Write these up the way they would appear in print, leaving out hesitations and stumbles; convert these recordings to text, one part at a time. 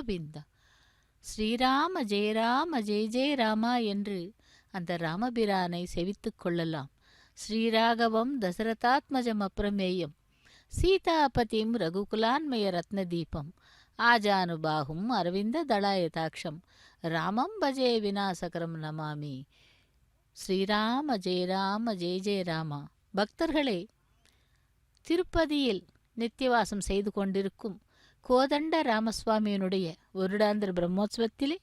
கோவிந்தா. ஸ்ரீராம ஜெய ராம ஜெய ஜெய ராமா என்று அந்த ராமபிரானை செவித்து கொள்ளலாம். ஸ்ரீராகவம் தசரதாத்மஜம் அப்பிரமேயம் சீதாபதிம் ரகுகுலான்மய ரத்னதீபம் ஆஜானுபாகும் அரவிந்த தளாயதாட்சம் ராமம் பஜே விநாசகரம் நமாமி. ஸ்ரீராம ஜெய ராம ஜெய ஜெய ராமா. பக்தர்களே, திருப்பதியில் நித்தியவாசம் செய்து கொண்டிருக்கும் கோதண்ட ராமசுவாமியினுடைய வருடாந்திர பிரம்மோற்சவத்திலே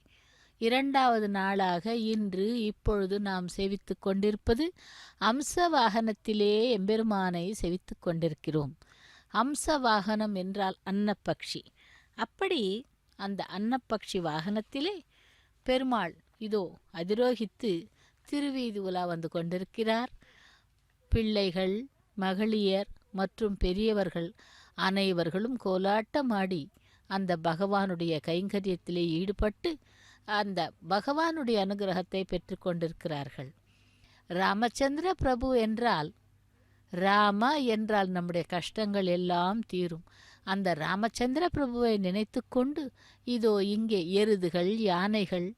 2வது நாளாக இன்று இப்பொழுது நாம் சேவித்து கொண்டிருப்பது அம்ச வாகனத்திலே எம்பெருமானை செவித்து கொண்டிருக்கிறோம். அம்ச வாகனம் என்றால் அன்னப்பக்ஷி. அப்படி அந்த அன்னப்பக்ஷி வாகனத்திலே பெருமாள் இதோ அதிரோகித்து திருவீதி உலா வந்து கொண்டிருக்கிறார். பிள்ளைகள், மகளிர் மற்றும் பெரியவர்கள் அனைவர்களும் கோலாட்டமாடி அந்த பகவானுடைய கைங்கரியத்திலே ஈடுபட்டு அந்த பகவானுடைய அனுகிரகத்தை பெற்று கொண்டிருக்கிறார்கள். ராமச்சந்திர பிரபு என்றால், ராம என்றால் நம்முடைய கஷ்டங்கள் எல்லாம் தீரும். அந்த ராமச்சந்திர பிரபுவை நினைத்து கொண்டு இதோ இங்கே எருதுகள், யானைகள்,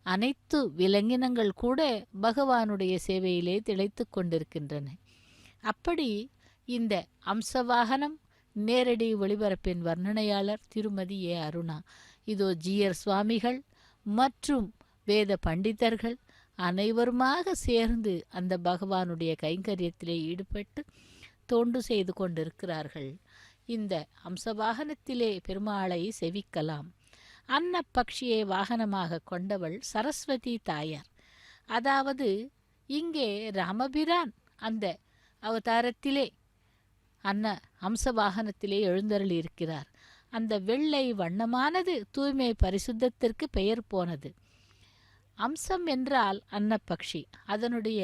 அனைத்து விலங்கினங்கள் கூட பகவானுடைய சேவையிலே திளைத்து கொண்டிருக்கின்றன. அப்படி இந்த அம்சவாகனம் நேரடி ஒளிபரப்பின் வர்ணனையாளர் திருமதி ஏ. அருணா. இதோ ஜிஆர் சுவாமிகள் மற்றும் வேத பண்டிதர்கள் அனைவருமாக சேர்ந்து அந்த பகவானுடைய கைங்கரியத்திலே ஈடுபட்டு தொண்டு செய்து கொண்டிருக்கிறார்கள். இந்த அம்சவாகனத்திலே பெருமாளை செவிக்கலாம். அன்னப்பக்ஷியை வாகனமாக கொண்டவள் சரஸ்வதி தாயார். அதாவது இங்கே ராமபிரான் அந்த அவதாரத்திலே அம்சவாகனத்திலே எழுந்தருளி இருக்கிறார். அந்த வெள்ளை வண்ணமானது தூய்மை பரிசுத்தத்திற்கு பெயர் போனது. அம்சம் என்றால் அன்னப்பக்ஷி. அதனுடைய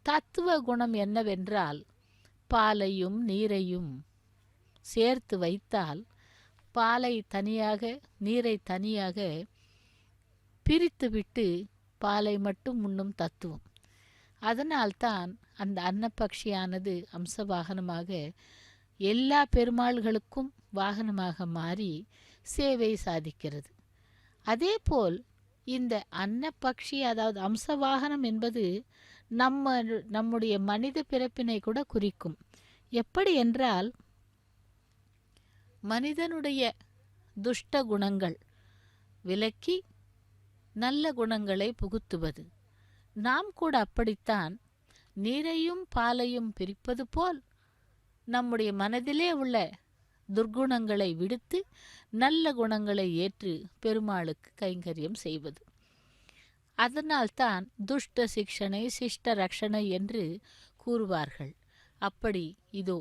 தத்துவ குணம் என்னவென்றால், பாலையும் நீரையும் சேர்த்து வைத்தால் பாலை தனியாக நீரை தனியாக பிரித்துவிட்டு பாலை மட்டும் உண்ணும் தத்துவம். அதனால்தான் அந்த அன்னப்பக்ஷியானது அம்ச வாகனமாக எல்லா பெருமாள்களுக்கும் வாகனமாக மாறி சேவை சாதிக்கிறது. அதேபோல் இந்த அன்னப்பக்ஷி அதாவது அம்ச வாகனம் என்பது நம்முடைய மனித பிறப்பினை கூட குறிக்கும். எப்படி என்றால், மனிதனுடைய துஷ்ட குணங்கள் விலக்கி நல்ல குணங்களை புகுத்துவது. நாம் கூட அப்படித்தான் நீரையும் பாலையும் பிரிப்பது போல் நம்முடைய மனதிலே உள்ள துர்குணங்களை விடுத்து நல்ல குணங்களை ஏற்று பெருமாளுக்கு கைங்கரியம் செய்வது. அதனால்தான் துஷ்ட சிக்ஷனை சிஷ்ட ரக்ஷணை என்று கூறுவார்கள். அப்படி இதோ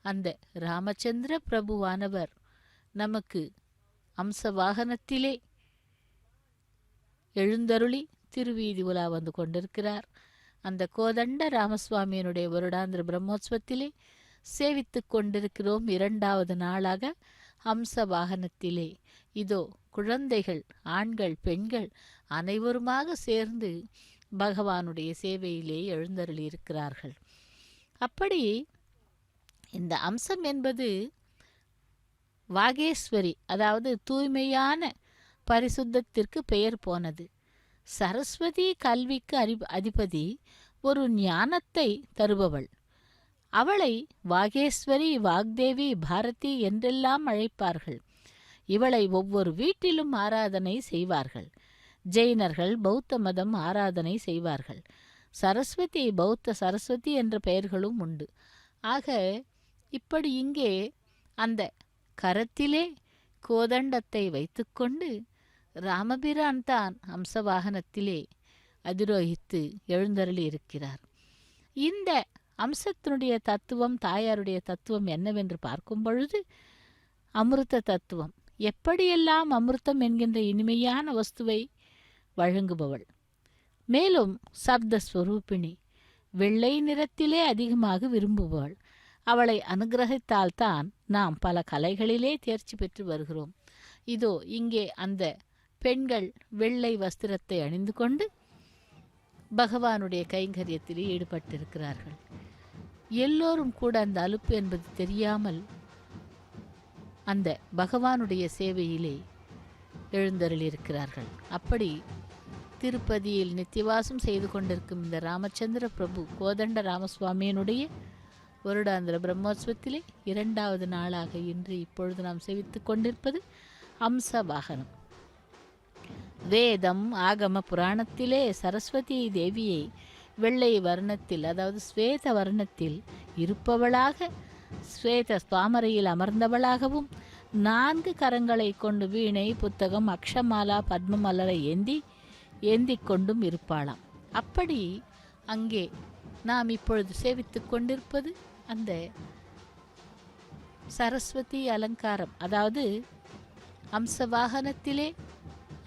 அந்த ராமச்சந்திர பிரபுவானவர் நமக்கு அம்ச வாகனத்திலே எழுந்தருளி திருவீதி உலா வந்து கொண்டிருக்கிறார். அந்த கோதண்ட ராமசுவாமியினுடைய வருடாந்திர பிரம்மோற்சவத்திலே சேவித்து கொண்டிருக்கிறோம். 2வது நாளாக அம்ச வாகனத்திலே இதோ குழந்தைகள், ஆண்கள், பெண்கள் அனைவருமாக சேர்ந்து பகவானுடைய சேவையிலே எழுந்தருளியிருக்கிறார்கள். அப்படி இந்த அம்சம் என்பது வாகேஸ்வரி, அதாவது தூய்மையான பரிசுத்தத்திற்கு பெயர் போனது. சரஸ்வதி கல்விக்கு அதிபதி, ஒரு ஞானத்தை தருபவள். அவளை வாகேஸ்வரி, வாக்தேவி, பாரதி என்றெல்லாம் அழைப்பார்கள். இவளை ஒவ்வொரு வீட்டிலும் ஆராதனை செய்வார்கள். ஜெயினர்கள் பௌத்த மதம் ஆராதனை செய்வார்கள். சரஸ்வதி, பௌத்த சரஸ்வதி என்ற பெயர்களும் உண்டு. ஆக இப்படி இங்கே அந்த கரத்திலே கோதண்டத்தை வைத்துக்கொண்டு ராமபிரான் தான் அம்சவாகனத்திலே அதிரோகித்து எழுந்தருளி இருக்கிறார். இந்த அம்சத்தினுடைய தத்துவம், தாயாருடைய தத்துவம் என்னவென்று பார்க்கும் பொழுது அமிர்த தத்துவம். எப்படியெல்லாம் அமிர்தம் என்கின்ற இனிமையான வஸ்துவை வழங்குபவள். மேலும் சப்தஸ்வரூபிணி, வெள்ளை நிறத்திலே அதிகமாக விரும்புபவள். அவளை அனுகிரகித்தால்தான் நாம் பல கலைகளிலே தேர்ச்சி பெற்று வருகிறோம். இதோ இங்கே அந்த பெண்கள் வெள்ளை வஸ்திரத்தை அணிந்து கொண்டு பகவானுடைய கைங்கரியத்திலே ஈடுபட்டிருக்கிறார்கள். எல்லோரும் கூட அந்த அலுப்பு என்பது தெரியாமல் அந்த பகவானுடைய சேவையிலே எழுந்தருளியிருக்கிறார்கள். அப்படி திருப்பதியில் நித்தியவாசம் செய்து கொண்டிருக்கும் இந்த ராமச்சந்திர பிரபு கோதண்ட ராமசுவாமியினுடைய வருடாந்திர பிரம்மோற்சவத்திலே 2வது நாளாக இன்று இப்பொழுது நாம் சேவித்து கொண்டிருப்பது அம்ச வாகனம். வேதம் ஆகம புராணத்திலே சரஸ்வதி தேவியை வெள்ளை வர்ணத்தில், அதாவது ஸ்வேத வர்ணத்தில் இருப்பவளாக, ஸ்வேத தாமரையில் அமர்ந்தவளாகவும் 4 கரங்களை கொண்டு வீணை, புத்தகம், அக்ஷமாலா, பத்ம மலரை ஏந்தி கொண்டும் இருப்பாளாம். அப்படி அங்கே நாம் இப்பொழுது சேவித்து கொண்டிருப்பது அந்த சரஸ்வதி அலங்காரம். அதாவது அம்ச வாகனத்திலே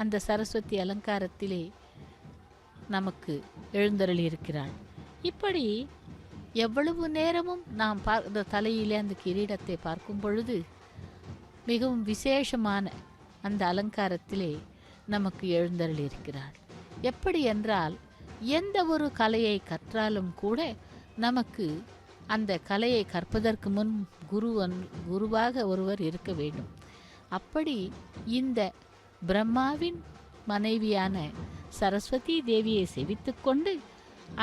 அந்த சரஸ்வதி அலங்காரத்திலே நமக்கு எழுந்தருளி இருக்கிறாள். இப்படி எவ்வளவு நேரமும் நாம் தலையிலே அந்த கிரீடத்தை பார்க்கும் பொழுது மிகவும் விசேஷமான அந்த அலங்காரத்திலே நமக்கு எழுந்தருளி இருக்கிறாள். எப்படி என்றால், எந்த ஒரு கலையை கற்றாலும் கூட நமக்கு அந்த கலையை கற்பதற்கு முன் குருவாக ஒருவர் இருக்க வேண்டும். அப்படி இந்த பிரம்மாவின் மனைவியான சரஸ்வதி தேவியை செவித்து கொண்டு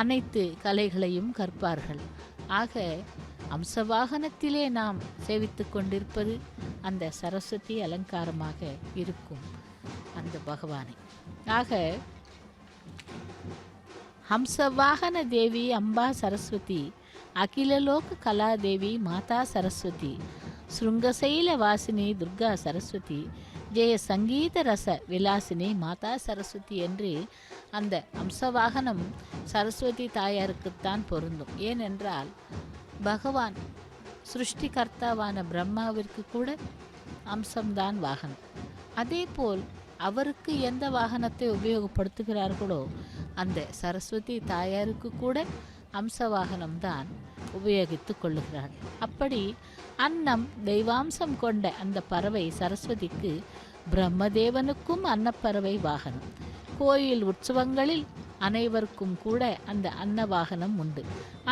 அனைத்து கலைகளையும் கற்பார்கள். ஆக அம்சவாகனத்திலே நாம் சேவித்து கொண்டிருப்பது அந்த சரஸ்வதி அலங்காரமாக இருக்கும் அந்த பகவானை. ஆக ஹம்சவாகன தேவி அம்பா சரஸ்வதி, அகிலலோக கலாதேவி மாதா சரஸ்வதி, ஸ்ருங்கசைல வாசினி துர்கா சரஸ்வதி, ஜெய சங்கீத ரச விலாசினி மாதா சரஸ்வதி என்று அந்த அம்சவாகனம் சரஸ்வதி தாயாருக்குத்தான் பொருந்தும். ஏனென்றால் பகவான் சிருஷ்டிகர்த்தாவான பிரம்மாவிற்கு கூட அம்சம்தான் வாகனம். அதேபோல் அவருக்கு எந்த வாகனத்தை உபயோகப்படுத்துகிறார்களோ அந்த சரஸ்வதி தாயாருக்கு கூட அம்ச வாகனம்தான் உபயோகித்து கொள்ளுகிறார். அப்படி அன்னம் தெய்வாம்சம் கொண்ட அந்த பறவை சரஸ்வதிக்கு பிரம்மதேவனுக்கும் அன்னப்பறவை வாகனம். கோயில் உற்சவங்களில் அனைவருக்கும் கூட அந்த அன்ன வாகனம் உண்டு.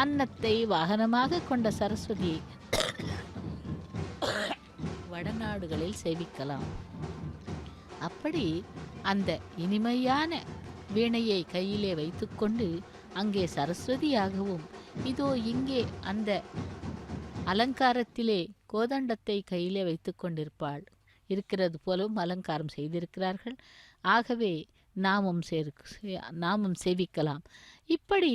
அன்னத்தை வாகனமாக கொண்ட சரஸ்வதியை வடநாடுகளில் சேவிக்கலாம். அப்படி அந்த இனிமையான வீணையை கையிலே வைத்துக்கொண்டு அங்கே சரஸ்வதியாகவும், இதோ இங்கே அந்த அலங்காரத்திலே கோதண்டத்தை கையிலே வைத்து கொண்டிருப்பாள் இருக்கிறது போலவும் அலங்காரம் செய்திருக்கிறார்கள். ஆகவே நாமும் சேவிக்கலாம். இப்படி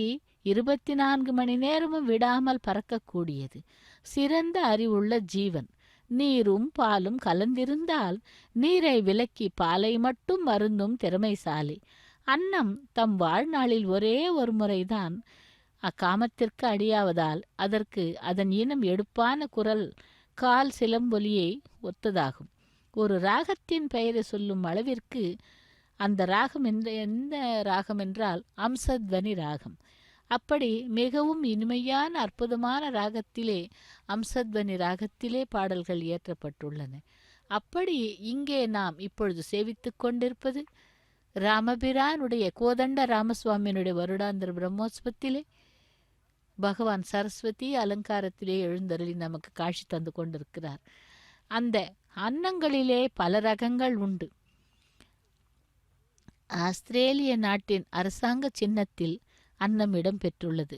24 மணி நேரமும் விடாமல் பறக்கக்கூடியது சிறந்த அறிவுள்ள ஜீவன். நீரும் பாலும் கலந்திருந்தால் நீரை விலக்கி பாலை மட்டும் மருந்தும் திறமைசாலி. அன்னம் தம் வாழ்நாளில் ஒரே ஒரு முறைதான் அக்காமத்திற்கு அடியாவதால் அதற்கு அதன் இனம் எடுப்பான குரல் கால் சிலம்பொலியை ஒத்ததாகும். ஒரு ராகத்தின் பெயரை சொல்லும் அளவிற்கு அந்த ராகம் எந்த ராகம் என்றால் அம்சத்வனி ராகம். அப்படி மிகவும் இனிமையான அற்புதமான ராகத்திலே, அம்சத்வனி ராகத்திலே பாடல்கள் இயற்றப்பட்டுள்ளன. அப்படி இங்கே நாம் இப்பொழுது சேவித்து கொண்டிருப்பது ராமபிரானுடைய கோதண்ட ராமசுவாமியினுடைய வருடாந்திர பிரம்மோத்சவத்திலே பகவான் சரஸ்வதி அலங்காரத்திலே எழுந்தருளி நமக்கு காட்சி தந்து கொண்டிருக்கிறார். அந்த அன்னங்களிலே பல ரகங்கள் உண்டு. ஆஸ்திரேலிய நாட்டின் அரசாங்க சின்னத்தில் அன்னம் இடம் பெற்றுள்ளது.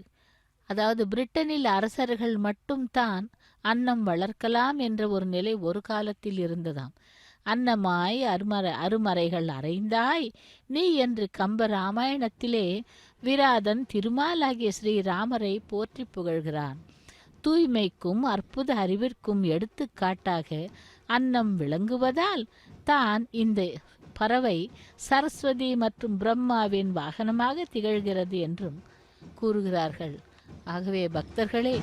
அதாவது பிரிட்டனில் அரசர்கள் மட்டும்தான் அன்னம் வளர்க்கலாம் என்ற ஒரு நிலை ஒரு காலத்தில் இருந்ததாம். அன்னமாய் அருமறைகள் அறைந்தாய் நீ என்று கம்ப ராமாயணத்திலே விராதன் திருமாலாகிய ஸ்ரீராமரை போற்றி புகழ்கிறான். தூய்மைக்கும் அற்புத அறிவிற்கும் எடுத்துக்காட்டாக அன்னம் விளங்குவதால் தான் இந்த பறவை சரஸ்வதி மற்றும் பிரம்மாவின் வாகனமாக திகழ்கிறது என்றும் கூறுகிறார்கள். ஆகவே பக்தர்களே,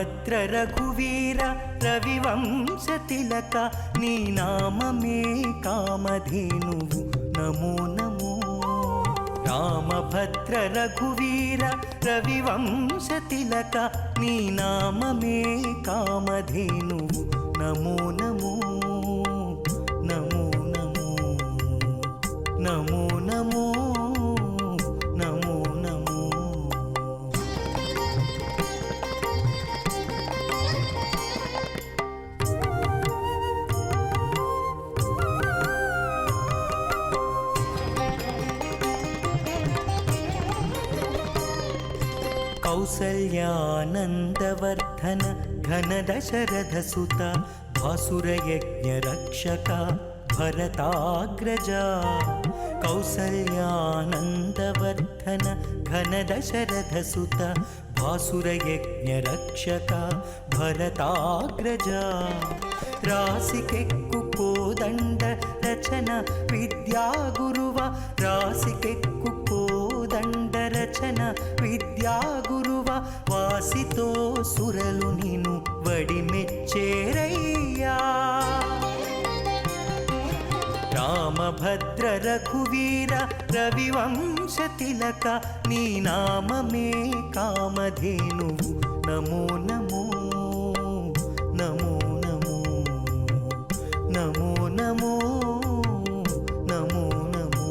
రామభద్ర రఘువీర రవివంశతిలక నీ నామమే కామధేనువు నమో నమో. రామభద్ర రఘువీర రవివంశతిలక నీ నామమే కామధేనువు నమో నమో నమో నమో నమో నమో నమో నమో. కౌసల్యానందవర్ధన ఘన దశరథ సుత భాసురయజ్ఞ రక్షక భరతాగ్రజ. కౌసల్యానందవర్ధన ఘన దశరథ సుత భాసురయజ్ఞ రక్షక భరతాగ్రజ. రాసికెక్కు కోదండ రచన విద్యా గురువ రాసికెక్కు కోదండ రచన విద్యా గురువ. వాసితో సురలు నిను వడిమెచ్చేరయ్యా. రామభద్ర రఘువీర రవివంశతిలక నీ నామమే కామధేనువు నమో నమో నమో నమో నమో నమో నమో నమో.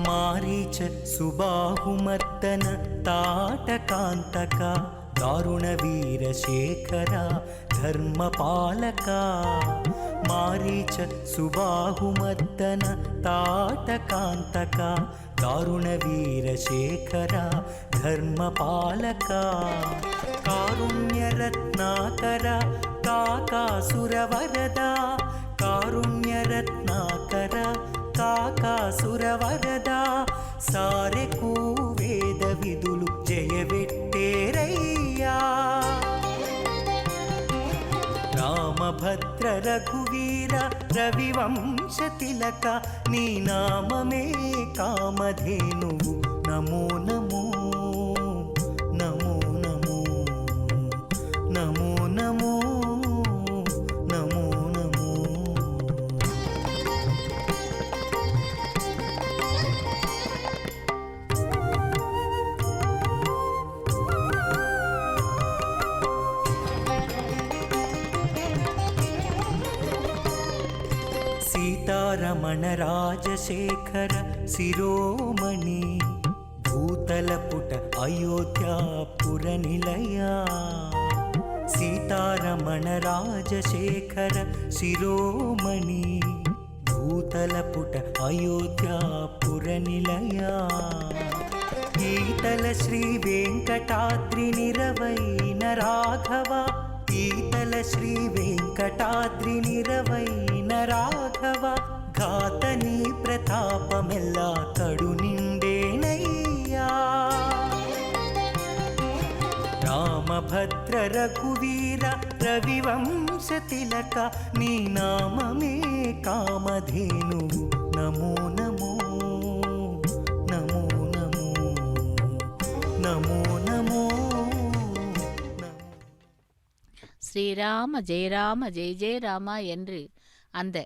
మారీచ సుబాహుమర్దన తాటకాంతక దారుణ వీరశేఖర ధర్మపాలక. మారీచ సుబాహుమర్దన తాటకాంతక దారుణ వీరశేఖర ధర్మపాలక. కారుణ్యరత్నాకర కాకాసురవరద కారుణ్యరత్నాకర కాకాసురవరద. సారెకు వేద విధులు జయవెట్టేరయ్యా. రామభద్ర రఘువీర రవివంశతిలక నీ నామమే కామధేనువు నమో నమో నమో నమో నమో నమో నమో నమో. సీతారమణ రాజశేఖర శిరోమణి భూతలపుట అయోధ్యాపుర నిలయ. సీతారమణ రాజశేఖర శిరోమణి భూతలపుట అయోధ్యాపుర నిలయ. ఈతల శ్రీ వెంకటాద్రి నిరవైన రాఘవ ఈతల శ్రీ వెంకటాద్రి నిరవైన రాఘవ. ఘాతని ప్రతాపమెల్లా కడు నిండేనయ్యా. రామభద్ర రఘువీర రవివంశతిలక నీ నామమే కామధేనువు నమో నమో నమో నమో నమో నమో. ஸ்ரீராம ஜெயராம ஜெய ஜெய ராமா என்று அந்த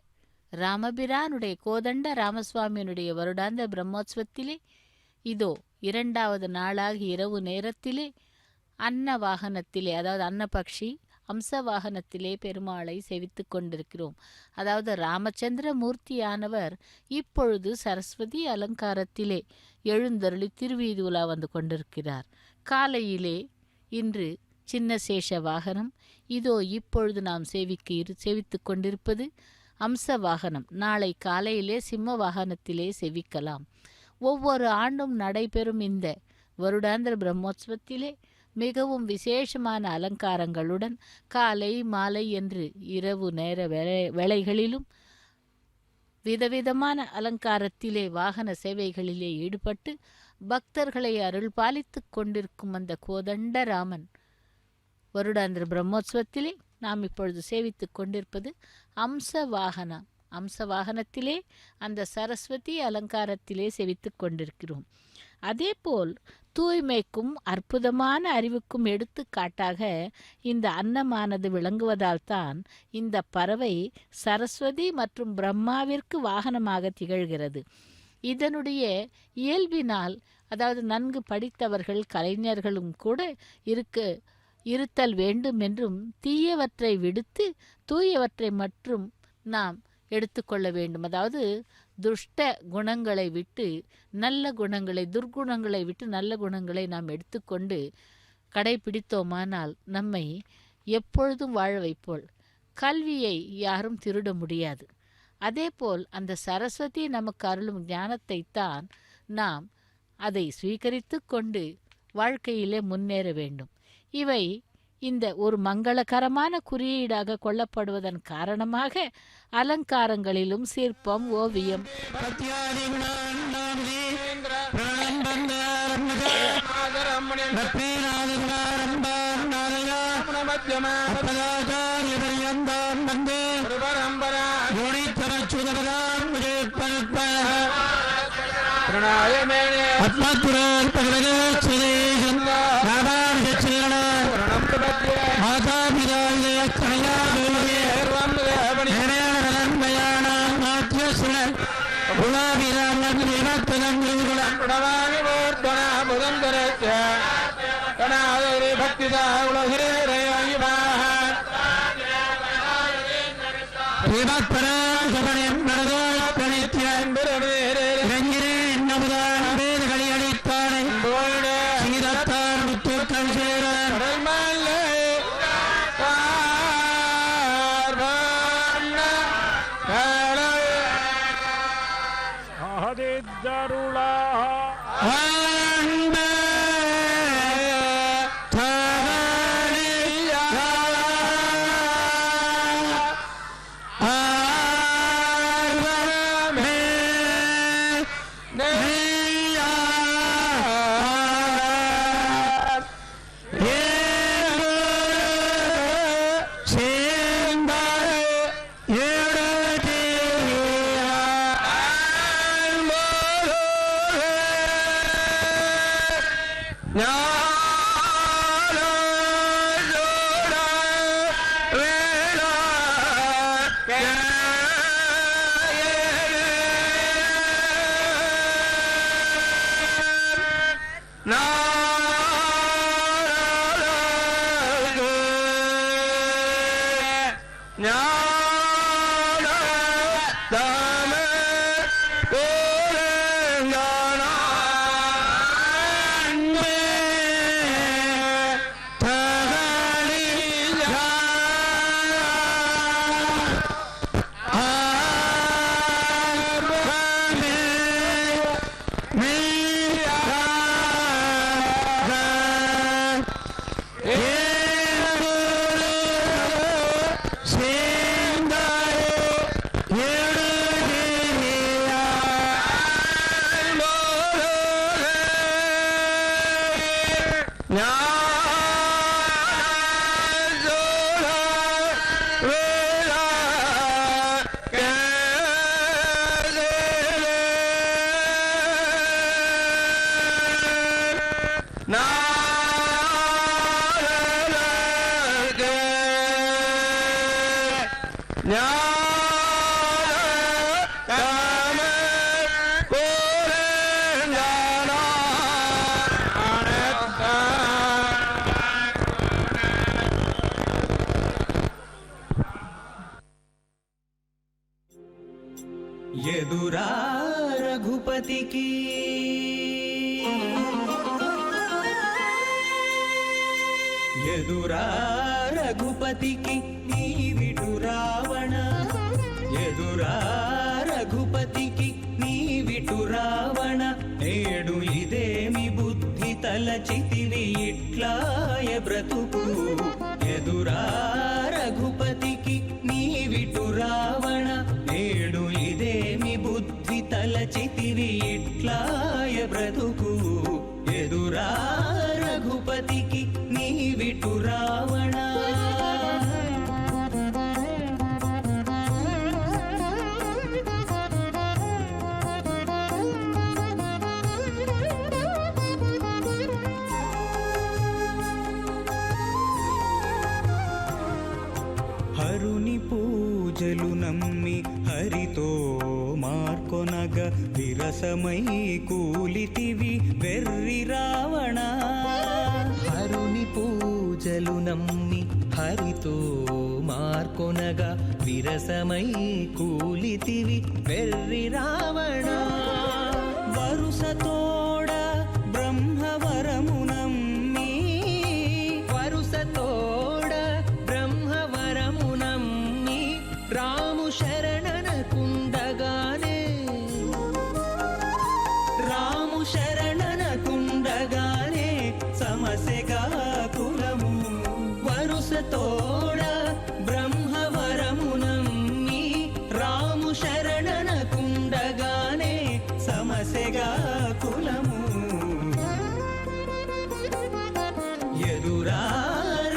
ராமபிரானுடைய கோதண்ட ராமசுவாமியினுடைய வருடாந்த பிரம்மோத்சவத்திலே இதோ இரண்டாவது நாளாக இரவு நேரத்திலே அன்ன வாகனத்திலே, அதாவது அன்னபக்ஷி அம்ச வாகனத்திலே பெருமாளை செவித்து கொண்டிருக்கிறோம். அதாவது ராமச்சந்திர மூர்த்தியானவர் இப்பொழுது சரஸ்வதி அலங்காரத்திலே எழுந்தருளி திருவீதி உலா வந்து கொண்டிருக்கிறார். காலையிலே இன்று சின்ன சேஷ வாகனம், இதோ இப்பொழுது நாம் சேவித்து கொண்டிருப்பது அம்ச வாகனம். நாளை காலையிலே சிம்ம வாகனத்திலே செவிக்கலாம். ஒவ்வொரு ஆண்டும் நடைபெறும் இந்த வருடாந்திர பிரம்மோத்சவத்திலே மிகவும் விசேஷமான அலங்காரங்களுடன் காலை மாலை என்று இரவு நேர வேளைகளிலும் விதவிதமான அலங்காரத்திலே வாகன சேவைகளிலே ஈடுபட்டு பக்தர்களை அருள் பாலித்து கொண்டிருக்கும் அந்த கோதண்ட ராமன் வருடாந்திர பிரம்மோற்சவத்திலே நாம் இப்பொழுது சேவித்து கொண்டிருப்பது அம்ச வாகனம். அம்ச வாகனத்திலே அந்த சரஸ்வதி அலங்காரத்திலே சேவித்து கொண்டிருக்கிறோம். அதேபோல் தூய்மைக்கும் அற்புதமான அறிவுக்கும் எடுத்துக்காட்டாக இந்த அன்னமானது விளங்குவதால் தான் இந்த பறவை சரஸ்வதி மற்றும் பிரம்மாவிற்கு வாகனமாக திகழ்கிறது. இதனுடைய இயல்பினால், அதாவது நன்கு படித்தவர்கள் கலைஞர்களும் கூட இருத்தல் வேண்டும் என்றும் தீயவற்றை விடுத்து தூயவற்றை மற்றும் நாம் எடுத்துக்கொள்ள வேண்டும். அதாவது துஷ்ட குணங்களை விட்டு நல்ல குணங்களை, துர்குணங்களை விட்டு நல்ல குணங்களை நாம் எடுத்துக்கொண்டு கடைபிடித்தோமானால் நம்மை எப்பொழுதும் வாழ வைப்போல். கல்வியை யாரும் திருட முடியாது. அதேபோல் அந்த சரஸ்வதி நமக்கு அருளும் ஞானத்தை தான் நாம் அதை ஸ்வீகரித்து கொண்டு வாழ்க்கையிலே முன்னேற வேண்டும். இவை இந்த ஒரு மங்களகரமான குறியீடாக கொள்ளப்படுவதன் காரணமாக அலங்காரங்களிலும் சிற்பம், ஓவியம், ఎదురా రఘుపతికి ఎదురా రఘుపతికి నీవిటు రావణ ఎదురా రఘుపతికి నీవిటు రావణ నేడు ఇదేమి బుద్ధి తలచితివి ఇట్లాయ బ్రతుకు ఎదురా రఘుపతికి నీవిటు రావణ నేడు ఇదేమి బుద్ధి తలచితివి ఇట్లాయ బ్రతుకు ఎదురా రఘుపతికి నీవిటు రావణ హరుని పూజలు నమ్మి హరితో మార్కొనగ విరసమై కూలితివి వెర్రి రావణ. హరుని పూజలు నమ్మి హరితో మార్కొనగా విరసమై కూలితివి వెర్రి రావణ. వరుసతోడ బ్రహ్మవరము నమ్మి వరుసతోడ బ్రహ్మవరము నమ్మి రాము శరణనకుండగానే రాము శరణనకుండగానే సమస్యగా కులము. వరుసతోడ బ్రహ్మవరము నమ్మి రాము శరణనకుండగానే సమస్యగా కులము. ఎదురా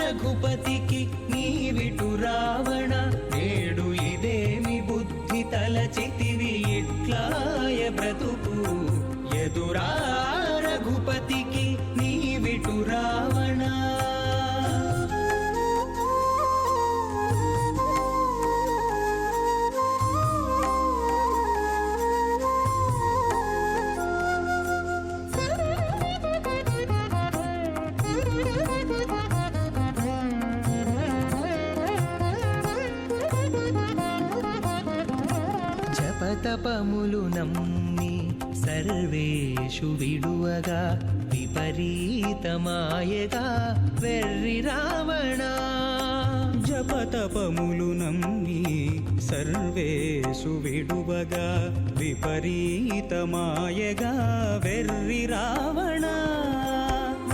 రఘుపతికి నీవిటు రావణ, నేడు ఇదేమి బుద్ధి తలచితివి ఇట్లాయ బ్రతుకు. ఎదురా రఘుపతికి నీవిటు రావణ. జపతపములు నమ్మి సర్వేషు విడువగా విపరీతమాయగా వెర్రి రావణ. జపతపములు నమ్మి సర్వేషు విడువగా విపరీతమాయగా వెర్రి రావణ.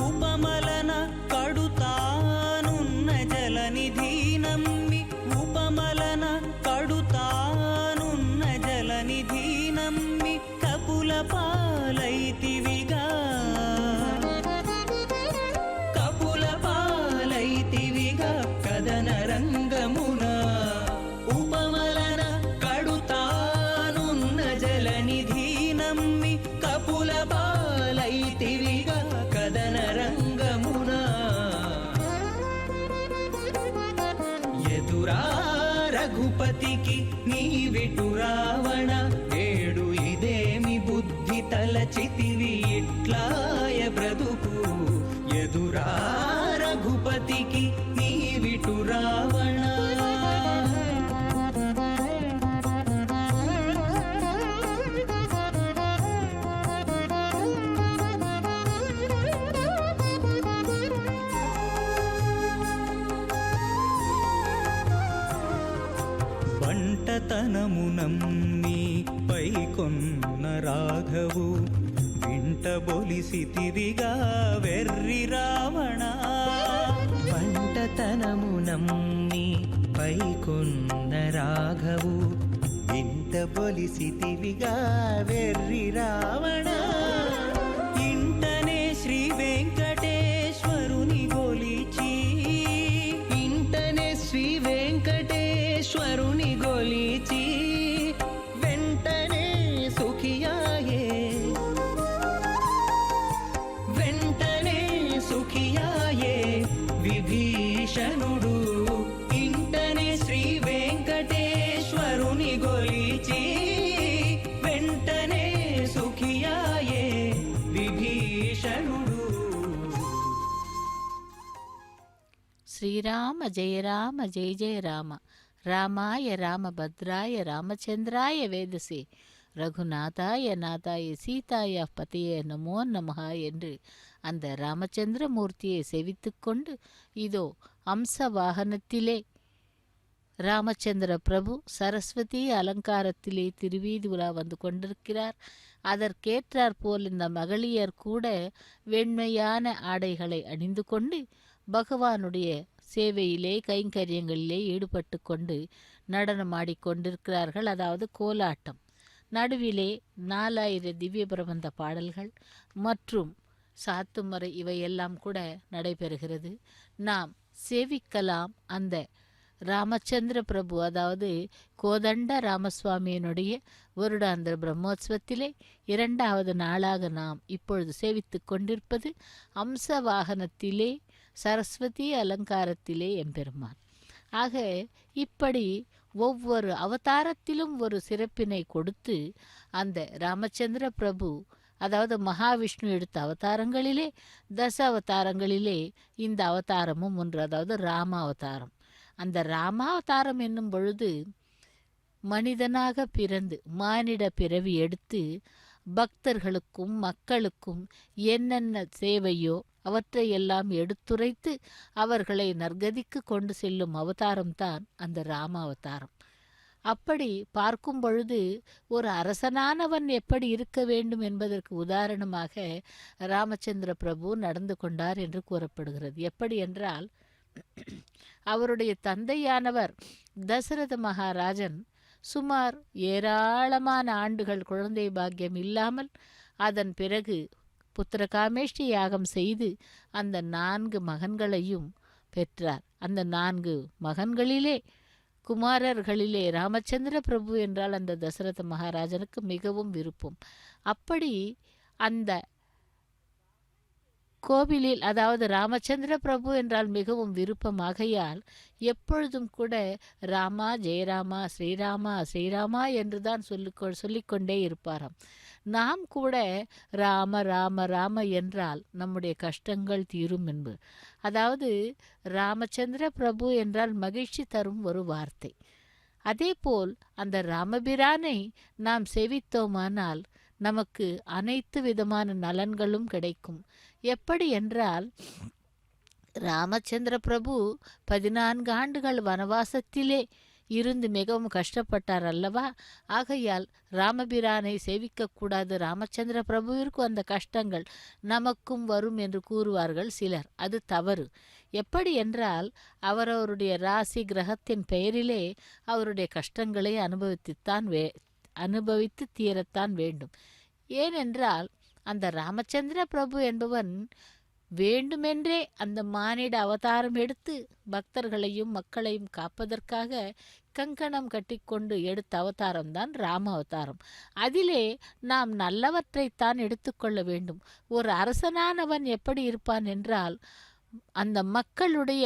ఉపమలన కడుతానున్న జలనిధి నమ్మి ఉపమలన కడుతానున్న జలనిధి నమ్మి కపుల పాలైతివిగా కపుల పాలైతివిగా కదన రంగమున. ఉపమలన కడుతానున్న జలనిధి నమ్మి కపుల పాలైతివిగా కదన రంగమున. ఎదురా రఘుపతికి నీవిటు రావణ, నేడు ఇదేమి బుద్ధి తలచితివి ఇట్లాయ బ్రతుకు. ఎదురా రఘుపతికి నీవిటు రావణ. బంటతనము నమ్మి పైకొన్న రాఘవు వింట బొలిసితివిగా వెర్రి రావణ. పంటతనము నమ్మి పైకొన్న రాఘవు వింట బొలిసితివిగా వెర్రి రావణ. ఇంటనే శ్రీ వెంకటేశ్వరుని గొలిచి ఇంటనే శ్రీ వెంకటేశ్వరుని గొలిచి వెంటనే సుఖియాయే వెంటనే సుఖియాయే విభీషణుడు. ఇంటనే శ్రీ వెంకటేశ్వరుని గొలిచి వెంటనే సుఖియాయే విభీషణుడు. శ్రీరామ జయ రామ జయ జయ రామ, రామాయ రామభద్రాయ రామచంద్రాయ வேதசே, ரகுநாதாய நாதாய சீதாய பதையே நமோ நமஹ என்று அந்த ராமச்சந்திரமூர்த்தியை செவித்து கொண்டு இதோ அம்ச வாகனத்திலே ராமச்சந்திர பிரபு சரஸ்வதி அலங்காரத்திலே திருவீதி உலா வந்து கொண்டிருக்கிறார். அதற்கேற்றாற் போல் இந்த மகளியர் கூட வெண்மையான ஆடைகளை அணிந்து கொண்டு பகவானுடைய சேவையிலே கைங்கரியங்களிலே ஈடுபட்டு கொண்டு நடனமாடிக்கொண்டிருக்கிறார்கள். அதாவது கோலாட்டம். நடுவிலே 4000 திவ்ய பிரபந்த பாடல்கள் மற்றும் சாத்துமறை இவையெல்லாம் கூட நடைபெறுகிறது. நாம் சேவிக்கலாம் அந்த ராமச்சந்திர பிரபு, அதாவது கோதண்ட ராமசுவாமியினுடைய வருடாந்திர பிரம்மோற்சவத்திலே 2வது நாளாக நாம் இப்பொழுது சேவித்து கொண்டிருப்பது அம்ச வாகனத்திலே சரஸ்வதி அலங்காரத்திலே எம்பெருமான். ஆக இப்படி ஒவ்வொரு அவதாரத்திலும் ஒரு சிறப்பினை கொடுத்து அந்த ராமச்சந்திர பிரபு, அதாவது மகாவிஷ்ணு எடுத்த அவதாரங்களிலே தச அவதாரங்களிலே இந்த அவதாரமும் ஒன்று, அதாவது ராம அவதாரம். அந்த ராமாவதாரம் என்னும் பொழுது மனிதனாக பிறந்து மானிட பிறவி எடுத்து பக்தர்களுக்கும் மக்களுக்கும் என்னென்ன சேவையோ அவற்றையெல்லாம் எடுத்துரைத்து அவர்களை நற்கதிக்கு கொண்டு செல்லும் அவதாரம்தான் அந்த ராம அவதாரம். அப்படி பார்க்கும் பொழுது ஒரு அரசனானவன் எப்படி இருக்க வேண்டும் என்பதற்கு உதாரணமாக ராமச்சந்திர பிரபு நடந்து கொண்டார் என்று கூறப்படுகிறது. எப்படி என்றால், அவருடைய தந்தையானவர் தசரத மகாராஜன் சுமார் ஏராளமான ஆண்டுகள் குழந்தை பாக்கியம் இல்லாமல் அதன் பிறகு புத்திரகாமேஷ்டி யாகம் செய்து அந்த 4 மகன்களையும் பெற்றார். அந்த 4 மகன்களிலே குமாரர்களிலே ராமச்சந்திர பிரபு என்றால் அந்த தசரத மகாராஜனுக்கு மிகவும் விருப்பம். அப்படி அந்த கோவிலில், அதாவது ராமச்சந்திர பிரபு என்றால் மிகவும் விருப்பமாகையால் எப்பொழுதும் கூட ராமா ஜெயராமா ஸ்ரீராமா ஸ்ரீராமா என்றுதான் சொல்லிக்கொண்டே இருப்பாராம். நாம் கூட ராம ராம ராம என்றால் நம்முடைய கஷ்டங்கள் தீரும் என்பது. அதாவது ராமச்சந்திர பிரபு என்றால் மகிழ்ச்சி தரும் ஒரு வார்த்தை. அதேபோல் அந்த ராமபிரானை நாம் சேவித்தோமானால் நமக்கு அனைத்து விதமான நலன்களும் கிடைக்கும். எப்படி என்றால், ராமச்சந்திர பிரபு 14 ஆண்டுகள் வனவாசத்திலே இருந்து மிகவும் கஷ்டப்பட்டார் அல்லவா? ஆகையால் ராமபிரானை சேவிக்கக்கூடாது, ராமச்சந்திர பிரபுவிற்கு அந்த கஷ்டங்கள் நமக்கும் வரும் என்று கூறுவார்கள் சிலர். அது தவறு. எப்படி என்றால், அவரவருடைய ராசி கிரகத்தின் பெயரிலே அவருடைய கஷ்டங்களை அனுபவித்து தீரத்தான் வேண்டும். ஏனென்றால் அந்த ராமச்சந்திர பிரபு என்பவன் வேண்டுமென்றே அந்த மானிட அவதாரம் எடுத்து பக்தர்களையும் மக்களையும் காப்பதற்காக கங்கணம் கட்டிக்கொண்டு எடுத்த அவதாரம்தான் ராம அவதாரம். அதிலே நாம் நல்லவற்றைத்தான் எடுத்துக்கொள்ள வேண்டும். ஒரு அரசனானவன் எப்படி இருப்பான் என்றால், அந்த மக்களுடைய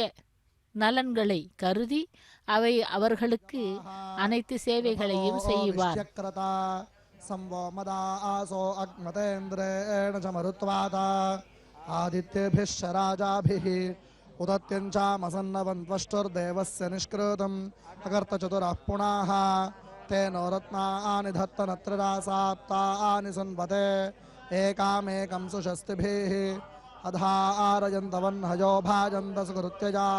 நலன்களை கருதி அவர்களுக்கு அனைத்து சேவைகளையும் செய்வார். संवोमदा आसो अग्मतेन्द्रेण च मरुत्वाता आदित्येभिः शराजाभिः उदत्यञ्चामसन्नवन्त्वष्टुर्देवस्य निष्कृतम् अकर्त चतुरः पुणाः तेनो रत्नानि धत्तनत्रदासाप्तानि सन्वते एकामेकं सुषस्तिभिः अधारयन्तवन्हयो भाजन्त सुकृत्यजा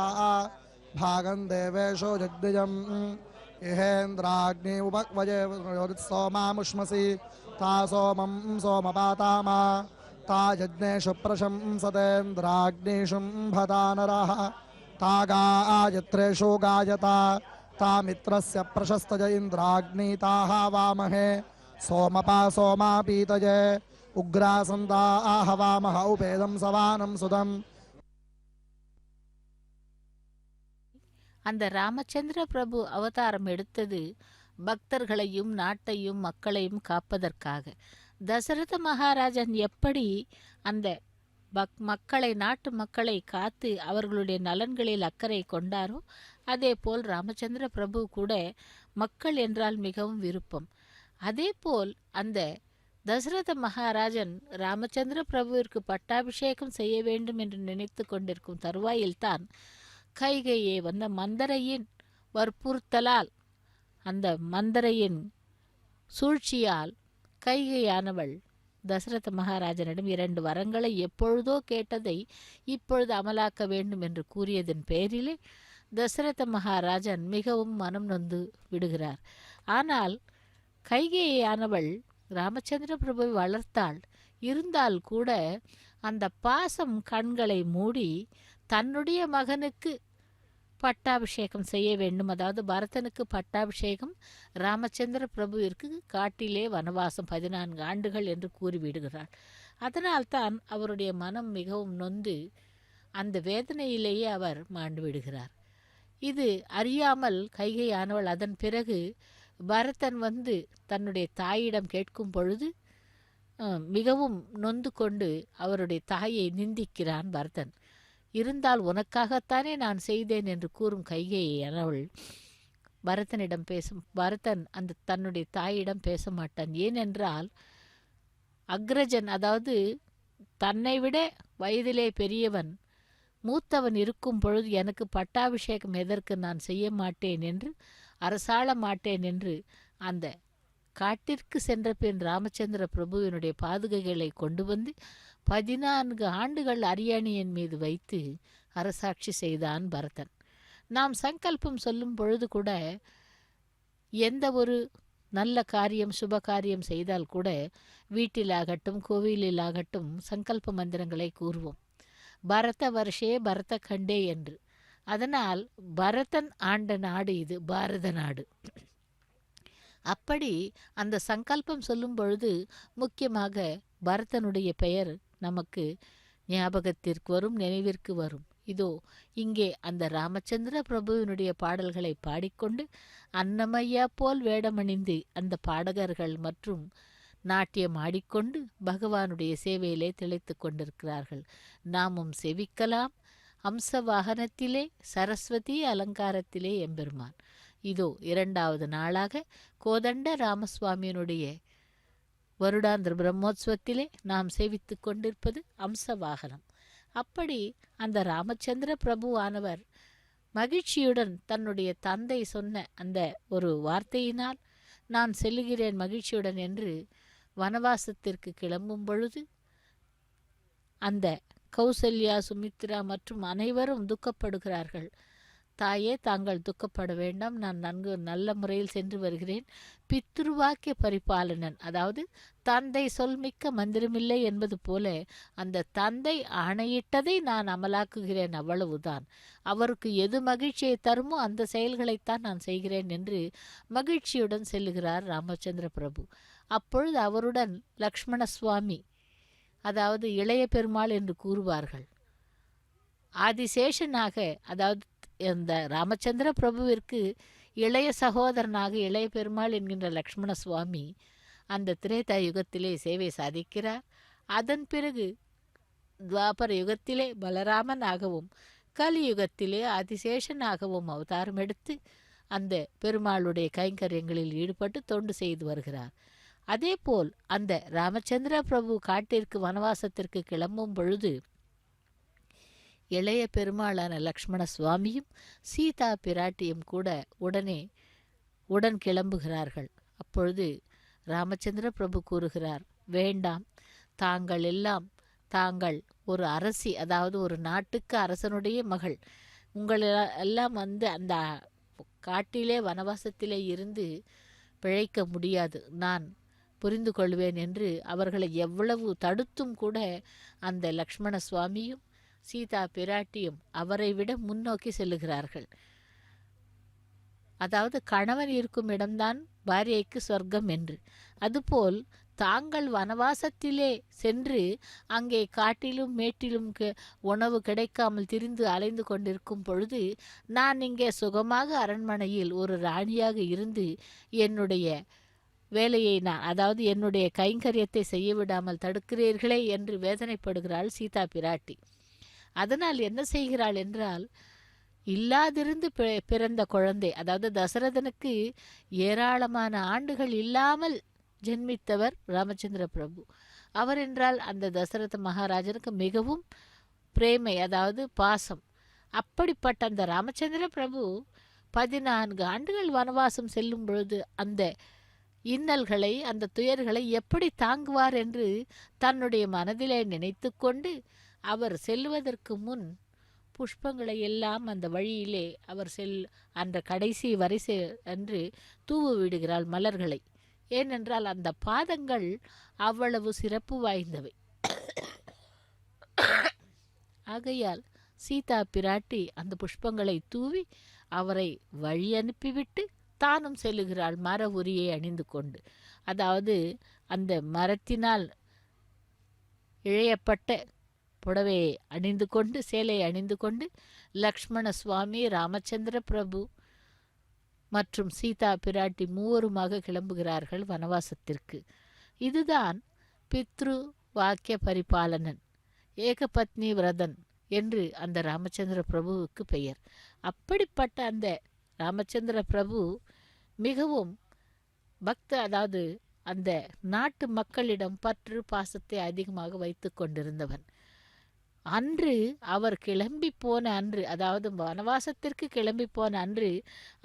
भागं देवेषु जग्निजम् इहेन्द्राग्नि उपक्वजे सोमामुष्मसि ता सोमं सोमपातामा ता यज्ञेषु प्रशंसतेन्द्राग्निशुम्भता नरः ता गायत्रेषु गायता ता मित्रस्य प्रशस्तज इन्द्राग्नीताः वामहे सोमपा सोमापीतये उग्रासन्ता आहवामह उपेदं सवानं सुदम्. அந்த ராமச்சந்திர பிரபு அவதாரம் எடுத்தது பக்தர்களையும் நாட்டையும் மக்களையும் காப்பதற்காக. தசரத மகாராஜன் எப்படி அந்த மக்களை, நாட்டு மக்களை காத்து அவர்களுடைய நலன்களில் அக்கறை கொண்டாரோ, அதே போல் ராமச்சந்திர பிரபு கூட மக்கள் என்றால் மிகவும் விருப்பம். அதே போல் அந்த தசரத மகாராஜன் ராமச்சந்திர பிரபுவிற்கு பட்டாபிஷேகம் செய்ய வேண்டும் என்று நினைத்து கொண்டிருக்கும் தருவாயில்தான் கைகையே வந்த மந்தரையின் வற்புறுத்தலால், அந்த மந்தரையின் சூழ்ச்சியால் கைகையானவள் தசரத மகாராஜனிடம் 2 வரங்களை எப்பொழுதோ கேட்டதை இப்பொழுது அமலாக்க வேண்டும் என்று கூறியதன் பேரிலே தசரத மகாராஜன் மிகவும் மனம் நொந்து விடுகிறார். ஆனால் கைகேயானவள் ராமச்சந்திர பிரபுவை வளர்த்தாள். இருந்தால் கூட அந்த பாசம் கண்களை மூடி தன்னுடைய மகனுக்கு பட்டாபிஷேகம் செய்ய வேண்டும், அதாவது பரதனுக்கு பட்டாபிஷேகம் ராமச்சந்திர பிரபுவிற்கு காட்டிலே வனவாசம் 14 ஆண்டுகள் என்று கூறிவிடுகிறாள். அதனால்தான் அவருடைய மனம் மிகவும் நொந்து அந்த வேதனையிலேயே அவர் மாண்டு விடுகிறார். இது அறியாமல் கைகையானவள் அதன் பிறகு பரதன் வந்து தன்னுடைய தாயிடம் கேட்கும் பொழுது மிகவும் நொந்து கொண்டு அவருடைய தாயை நிந்திக்கிறான் பரதன். இருந்தால் உனக்காகத்தானே நான் செய்தேன் என்று கூறும் கைகேயியானவள் பரதன் அந்த தன்னுடைய தாயிடம் பேச மாட்டான். ஏனென்றால் அக்ரஜன், அதாவது தன்னை விட வயதிலே பெரியவன், மூத்தவன் இருக்கும் பொழுது எனக்கு பட்டாபிஷேகம் எதற்கு, நான் செய்ய மாட்டேன் என்று, அரசாள மாட்டேன் என்று அந்த காட்டிற்கு சென்ற பின் ராமச்சந்திர பிரபுவினுடைய பாதுகைகளை கொண்டு வந்து 14 ஆண்டுகள் அரியணையின் மீது வைத்து அரசாட்சி செய்தான் பரதன். நாம் சங்கல்பம் சொல்லும் பொழுது கூட, எந்த ஒரு நல்ல காரியம் சுப காரியம் செய்தால் கூட வீட்டிலாகட்டும் கோவிலிலாகட்டும் சங்கல்ப மந்திரங்களை கூறுவோம். பரத வருஷே பரத கண்டே என்று. அதனால் பரதன் ஆண்ட நாடு இது, பாரத நாடு. அப்படி அந்த சங்கல்பம் சொல்லும் பொழுது முக்கியமாக பரதனுடைய பெயர் நமக்கு ஞாபகத்திற்கு வரும், நினைவிற்கு வரும். இதோ இங்கே அந்த ராமச்சந்திர பிரபுவினுடைய பாடல்களை பாடிக்கொண்டு அன்னமையா போல் வேடமணிந்து அந்த பாடகர்கள் மற்றும் நாட்டியம் ஆடிக்கொண்டு பகவானுடைய சேவையிலே திளைத்து கொண்டிருக்கிறார்கள். நாமும் செவிக்கலாம். அம்ச வாகனத்திலே சரஸ்வதி அலங்காரத்திலே எம்பெருமான். இதோ 2வது நாளாக கோதண்ட ராமசுவாமியினுடைய வருடாந்திர பிரம்மோத்சவத்திலே நாம் சேவித்து கொண்டிருப்பது அம்ச வாகனம். அப்படி அந்த ராமச்சந்திர பிரபுவானவர் மகிழ்ச்சியுடன் தன்னுடைய தந்தை சொன்ன அந்த ஒரு வார்த்தையினால் நான் செல்லுகிறேன் மகிழ்ச்சியுடன் என்று வனவாசத்திற்கு கிளம்பும் பொழுது அந்த கௌசல்யா, சுமித்ரா மற்றும் அனைவரும் துக்கப்படுகிறார்கள். தாயே, தாங்கள் துக்கப்பட வேண்டாம், நான் நல்ல முறையில் சென்று வருகிறேன். பித்ருவாக்கிய பரிபாலனன், அதாவது தந்தை சொல்மிக்க மந்திரமில்லை என்பது போல அந்த தந்தை ஆணையிட்டதை நான் அமலாக்குகிறேன், அவ்வளவுதான். அவருக்கு எது மகிழ்ச்சியை தருமோ அந்த செயல்களைத்தான் நான் செய்கிறேன் என்று மகிழ்ச்சியுடன் செல்லுகிறார் ராமச்சந்திர பிரபு. அப்பொழுது அவருடன் லக்ஷ்மண சுவாமி, அதாவது இளைய பெருமாள் என்று கூறுவார்கள், ஆதிசேஷனாக, அதாவது இந்த ராமச்சந்திர பிரபுவிற்கு இளைய சகோதரனாக இளைய பெருமாள் என்கின்ற லக்ஷ்மண சுவாமி அந்த திரேதா யுகத்திலே சேவை சாதிக்கிறார். அதன் பிறகு துவாபர யுகத்திலே பலராமனாகவும் கலியுகத்திலே ஆதிசேஷனாகவும் அவதாரம் எடுத்து அந்த பெருமாளுடைய கைங்கரியங்களில் ஈடுபட்டு தொண்டு செய்து வருகிறார். அதேபோல் அந்த ராமச்சந்திர பிரபு காட்டிற்கு வனவாசத்திற்கு கிளம்பும் பொழுது இளைய பெருமாளான லக்ஷ்மண சுவாமியும் சீதா பிராட்டியும் கூட உடன் கிளம்புகிறார்கள். அப்பொழுது ராமச்சந்திர பிரபு கூறுகிறார், வேண்டாம், தாங்கள் ஒரு அரசி, அதாவது ஒரு நாட்டுக்கு அரசனுடைய மகள், உங்களெல்லாம் அந்த காட்டிலே வனவாசத்திலே இருந்து பிழைக்க முடியாது, நான் புரிந்து கொள்வேன் என்று அவர்களை எவ்வளவு தடுத்தும் கூட அந்த லக்ஷ்மண சுவாமியும் சீதா பிராட்டியும் அவரை விட முன்னோக்கி செல்லுகிறார்கள். அதாவது கணவன் இருக்கும் இடம்தான் பாரியைக்கு சொர்க்கம் என்று. அதுபோல் தாங்கள் வனவாசத்திலே சென்று அங்கே காட்டிலும் மேட்டிலும் உணவு கிடைக்காமல் திரிந்து அலைந்து கொண்டிருக்கும் பொழுது நான் இங்கே சுகமாக அரண்மனையில் ஒரு ராணியாக இருந்து என்னுடைய வேலையை அதாவது என்னுடைய கைங்கரியத்தை செய்ய விடாமல் தடுக்கிறீர்களே என்று வேதனைப்படுகிறாள் சீதா பிராட்டி. அதனால் என்ன செய்கிறாள் என்றால், இல்லாதிருந்து பிறந்த குழந்தை, அதாவது தசரதனுக்கு ஏராளமான ஆண்டுகள் இல்லாமல் ஜென்மித்தவர் ராமச்சந்திர பிரபு. அவர் என்றால் அந்த தசரத மகாராஜனுக்கு மிகவும் பிரேமை, அதாவது பாசம். அப்படிப்பட்ட அந்த ராமச்சந்திர பிரபு 14 ஆண்டுகள் வனவாசம் செல்லும் பொழுது அந்த இன்னல்களை, அந்த துயர்களை எப்படி தாங்குவார் என்று தன்னுடைய மனதிலே நினைத்து கொண்டு அவர் செல்வதற்கு முன் புஷ்பங்களை எல்லாம் அந்த வழியிலே அவர் அந்த கடைசி வரிசை அன்று தூவு விடுகிறாள் மலர்களை. ஏனென்றால் அந்த பாதங்கள் அவ்வளவு சிறப்பு வாய்ந்தவை. ஆகையால் சீதா பிராட்டி அந்த புஷ்பங்களை தூவி அவரை வழி அனுப்பிவிட்டு தானும் செல்லுகிறாள் மர உரியை அணிந்து கொண்டு. அதாவது அந்த மரத்தினால் இழையப்பட்ட புடவையை அணிந்து கொண்டு, சேலையை அணிந்து கொண்டு லக்ஷ்மண சுவாமி, ராமச்சந்திர பிரபு மற்றும் சீதா பிராட்டி மூவருமாக கிளம்புகிறார்கள் வனவாசத்திற்கு. இதுதான் பித்ரு வாக்கிய பரிபாலனன், ஏகபத்னி விரதன் என்று அந்த ராமச்சந்திர பிரபுவுக்கு பெயர். அப்படிப்பட்ட அந்த ராமச்சந்திர பிரபு மிகவும் அதாவது அந்த நாட்டு மக்களிடம் பற்று பாசத்தை அதிகமாக வைத்து கொண்டிருந்தவன். அன்று அவர் கிளம்பி போன அன்று, அதாவது வனவாசத்திற்கு கிளம்பி போன அன்று,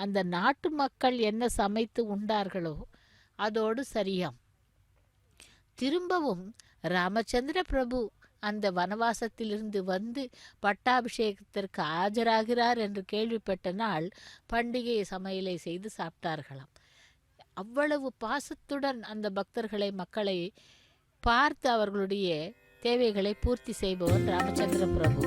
அந்த நாட்டு மக்கள் என்ன சமைத்து உண்டார்களோ அதோடு சரியாம். திரும்பவும் ராமச்சந்திர பிரபு அந்த வனவாசத்திலிருந்து வந்து பட்டாபிஷேகத்திற்கு ஆஜராகிறார் என்று கேள்விப்பட்ட நாள் பண்டிகை சமையலை செய்து சாப்பிட்டார்களாம். அவ்வளவு பாசத்துடன் அந்த பக்தர்களை, மக்களை பார்த்து அவர்களுடைய தேவைகளை பூர்த்தி செய்பவன் ராமச்சந்திர பிரபு.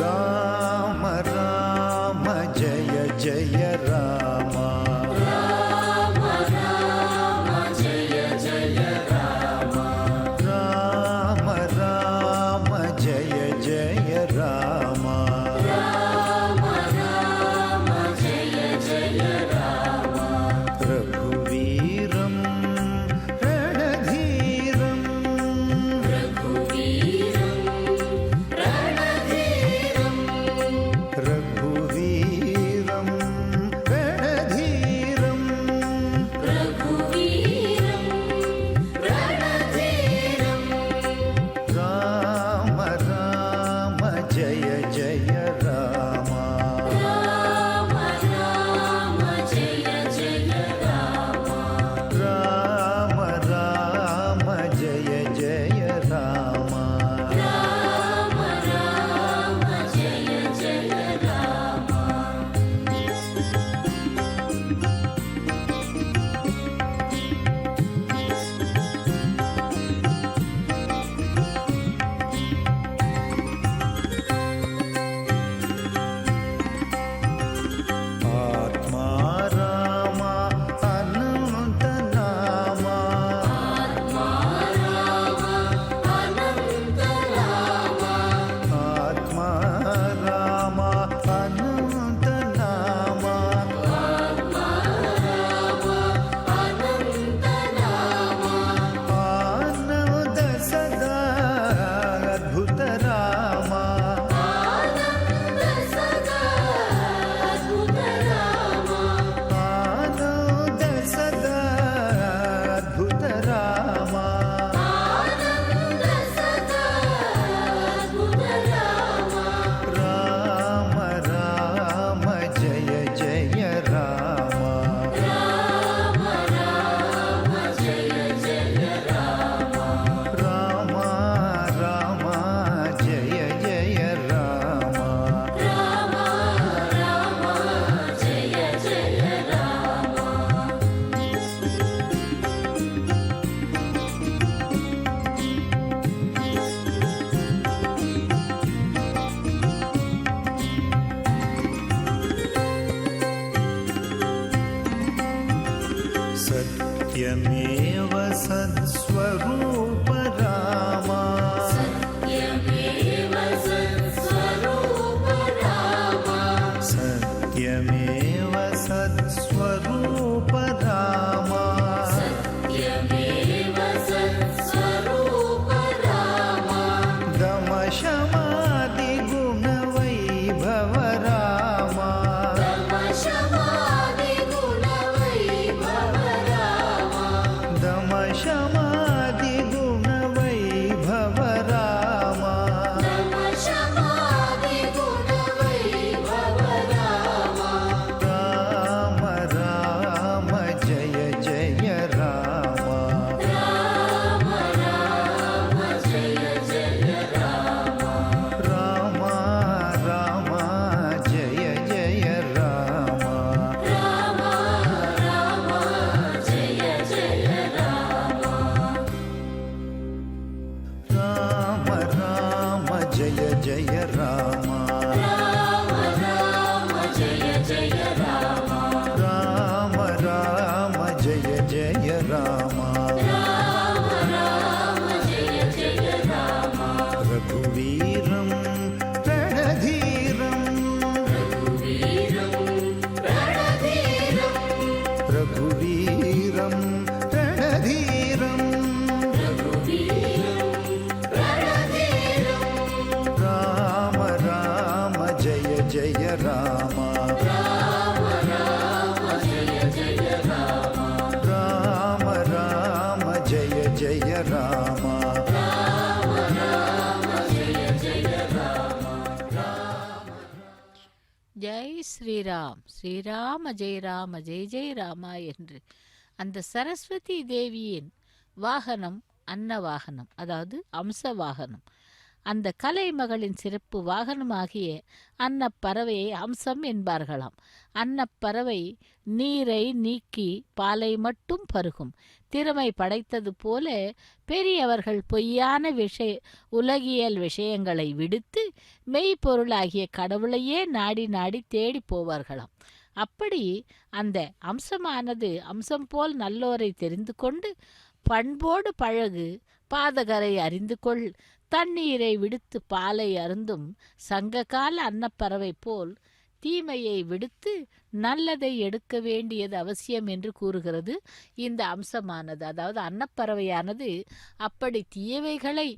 राम राम जय जय राम राम राम जय जय राम राम राम जय जय राम राम राम जय जय राम रघुवीरं रणधीरं रघुवीरं रणधीरं रघुवीरं रणधीरं रघुवीरं रणधीरं राम राम जय जय राम राम राम जय जय राम राम राम जय जय राम राम राम जय जय राम आत्मा राम अनंत नाम आत्मा राम अनंत नाम आत्मा राम अनंत नाम आत्मा राम अनंत नाम आनंद सदा अद्भुत राम आनंद सदा अद्भुत राम आनंद सदा अद्भुत राम आनंद सदा अद्भुत राम राम राम जय जय राम राम राम जय जय राम राम राम जय जय राम राम राम जय जय राम सत्यमेव सत्स्वरूप राम सत्यमेव सत्स्वरूप राम सत्यमेव सत्स्वरूप राम सत्यमेव सत्स्वरूप राम दमशमादि गुण वैभव राम दमशमादि गुण वैभव राम दमशमादि गुण பாடலாம் ஸ்ரீராம ஜெய ராம ஜெய ஜெய ராமா என்று. அந்த சரஸ்வதி தேவியின் வாகனம் அன்ன வாகனம், அதாவது அம்ச வாகனம். அந்த கலைமகளின் சிறப்பு வாகனமாகிய அன்னப்பறவையை அம்சம் என்பார்களாம். அன்னப்பறவை நீரை நீக்கி பாலை மட்டும் பருகும் திறமை படைத்தது போல பெரியவர்கள் பொய்யான உலகியல் விஷயங்களை விடுத்து மெய்ப்பொருளாகிய கடவுளையே நாடி நாடி தேடி போவார்களாம். அப்படி அந்த அம்சமானது அம்சம் போல் நல்லோரை தெரிந்து கொண்டு பண்போடு பழகு, பாதகரை அறிந்து கொள், தண்ணீரை விடுத்து பாலை அருந்தும் சங்ககால அன்னப்பறவை போல் தீமையை விடுத்து நல்லதை எடுக்க வேண்டியது அவசியம் என்று கூறுகிறது இந்த அம்சமானது. அதாவது அன்னப்பறவையானது அப்படி தீயவைகளை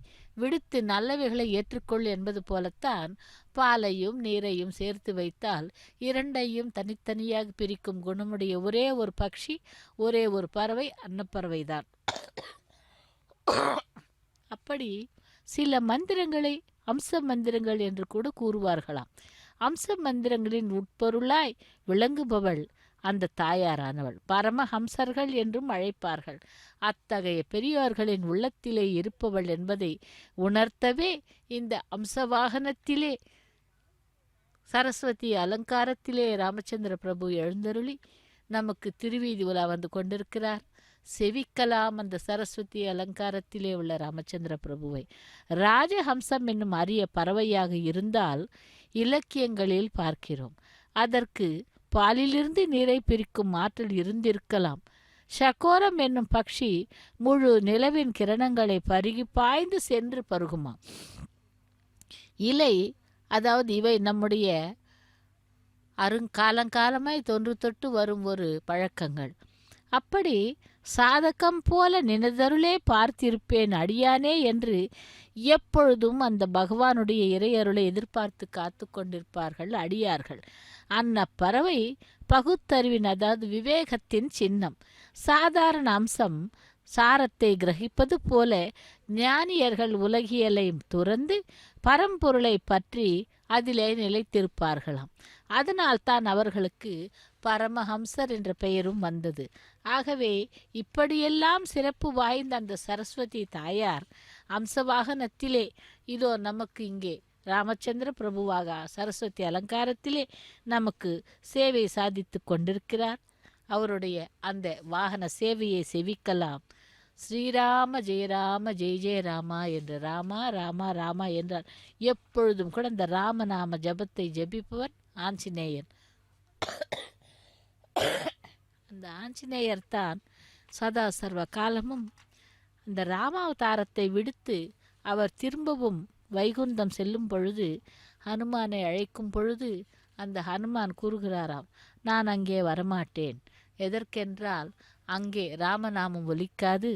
விடுத்து நல்லவைகளை ஏற்றுக்கொள் என்பது போலத்தான் பாலையும் நீரையும் சேர்த்து வைத்தால் இரண்டையும் தனித்தனியாக பிரிக்கும் குணமுடைய ஒரே ஒரு பட்சி, ஒரே ஒரு பறவை அன்னப்பறவைதான். அப்படி சில மந்திரங்களை அம்ச மந்திரங்கள் என்று கூட கூறுவார்களாம். அம்ச மந்திரங்களின் உட்பொருளாய் விளங்குபவள் அந்த தாயாரானவள் பரமஹம்சர்கள் என்றும் அழைப்பார்கள். அத்தகைய பெரியோர்களின் உள்ளத்திலே இருப்பவள் என்பதை உணர்த்தவே இந்த அம்சவாகனத்திலே சரஸ்வதி அலங்காரத்திலே ராமச்சந்திர பிரபு எழுந்தருளி நமக்கு திருவீதி உலா வந்து கொண்டிருக்கிறார். செவிக்கலாம் அந்த சரஸ்வதி அலங்காரத்திலே உள்ள ராமச்சந்திர பிரபுவை. ராஜஹம்சம் என்னும் அரிய பறவையாக இருந்தால் இலக்கியங்களில் பார்க்கிறோம். அதற்கு பாலிலிருந்து நீரை பிரிக்கும் ஆற்றல் இருந்திருக்கலாம். ஷகோரம் என்னும் பக்ஷி முழு நிலவின் கிரணங்களை பருகி பாய்ந்து சென்று பருகுமா. இலை, அதாவது இவை நம்முடைய காலங்காலமாய் தொன்று தொட்டு வரும் ஒரு பழக்கங்கள். அப்படி சாதகம் போல நினைதருளே பார்த்திருப்பேன் அடியானே என்று எப்பொழுதும் அந்த பகவானுடைய இறையருளை எதிர்பார்த்து காத்து கொண்டிருப்பார்கள் அடியார்கள். அன்னப்பறவை பகுத்தறிவின், அதாவது விவேகத்தின் சின்னம். சாதாரண அம்சம் சாரத்தை கிரகிப்பது போல ஞானியர்கள் உலகியலை துறந்து பரம்பொருளை பற்றி அதிலே நிலைத்திருப்பார்களாம். அதனால் தான் அவர்களுக்கு பரமஹம்சர் என்ற பெயரும் வந்தது. ஆகவே இப்படியெல்லாம் சிறப்பு வாய்ந்த அந்த சரஸ்வதி தாயார் அம்சவாகனத்திலே இதோ நமக்கு இங்கே ராமச்சந்திர பிரபுவாக சரஸ்வதி அலங்காரத்திலே நமக்கு சேவை சாதித்து கொண்டிருக்கிறார். அவருடைய அந்த வாகன சேவையை செவிக்கலாம். ஸ்ரீராம ஜெயராம ஜெய ஜெய ராமா என்று ராமா ராமா ராமா என்றால் எப்பொழுதும் கூட அந்த ராமநாம ஜபத்தை ஜபிப்பவன் ஆஞ்சநேயன். அந்த ஆஞ்சநேயர் தான் சதா சர்வ காலமும் அந்த ராமாவதாரத்தை விடுத்து அவர் திரும்பவும் வைகுந்தம் செல்லும் பொழுது ஹனுமானை அழைக்கும் பொழுது அந்த ஹனுமான் கூறுகிறாராம், நான் அங்கே வரமாட்டேன். எதற்கென்றால் அங்கே ராமநாமம் ஒலிக்காது.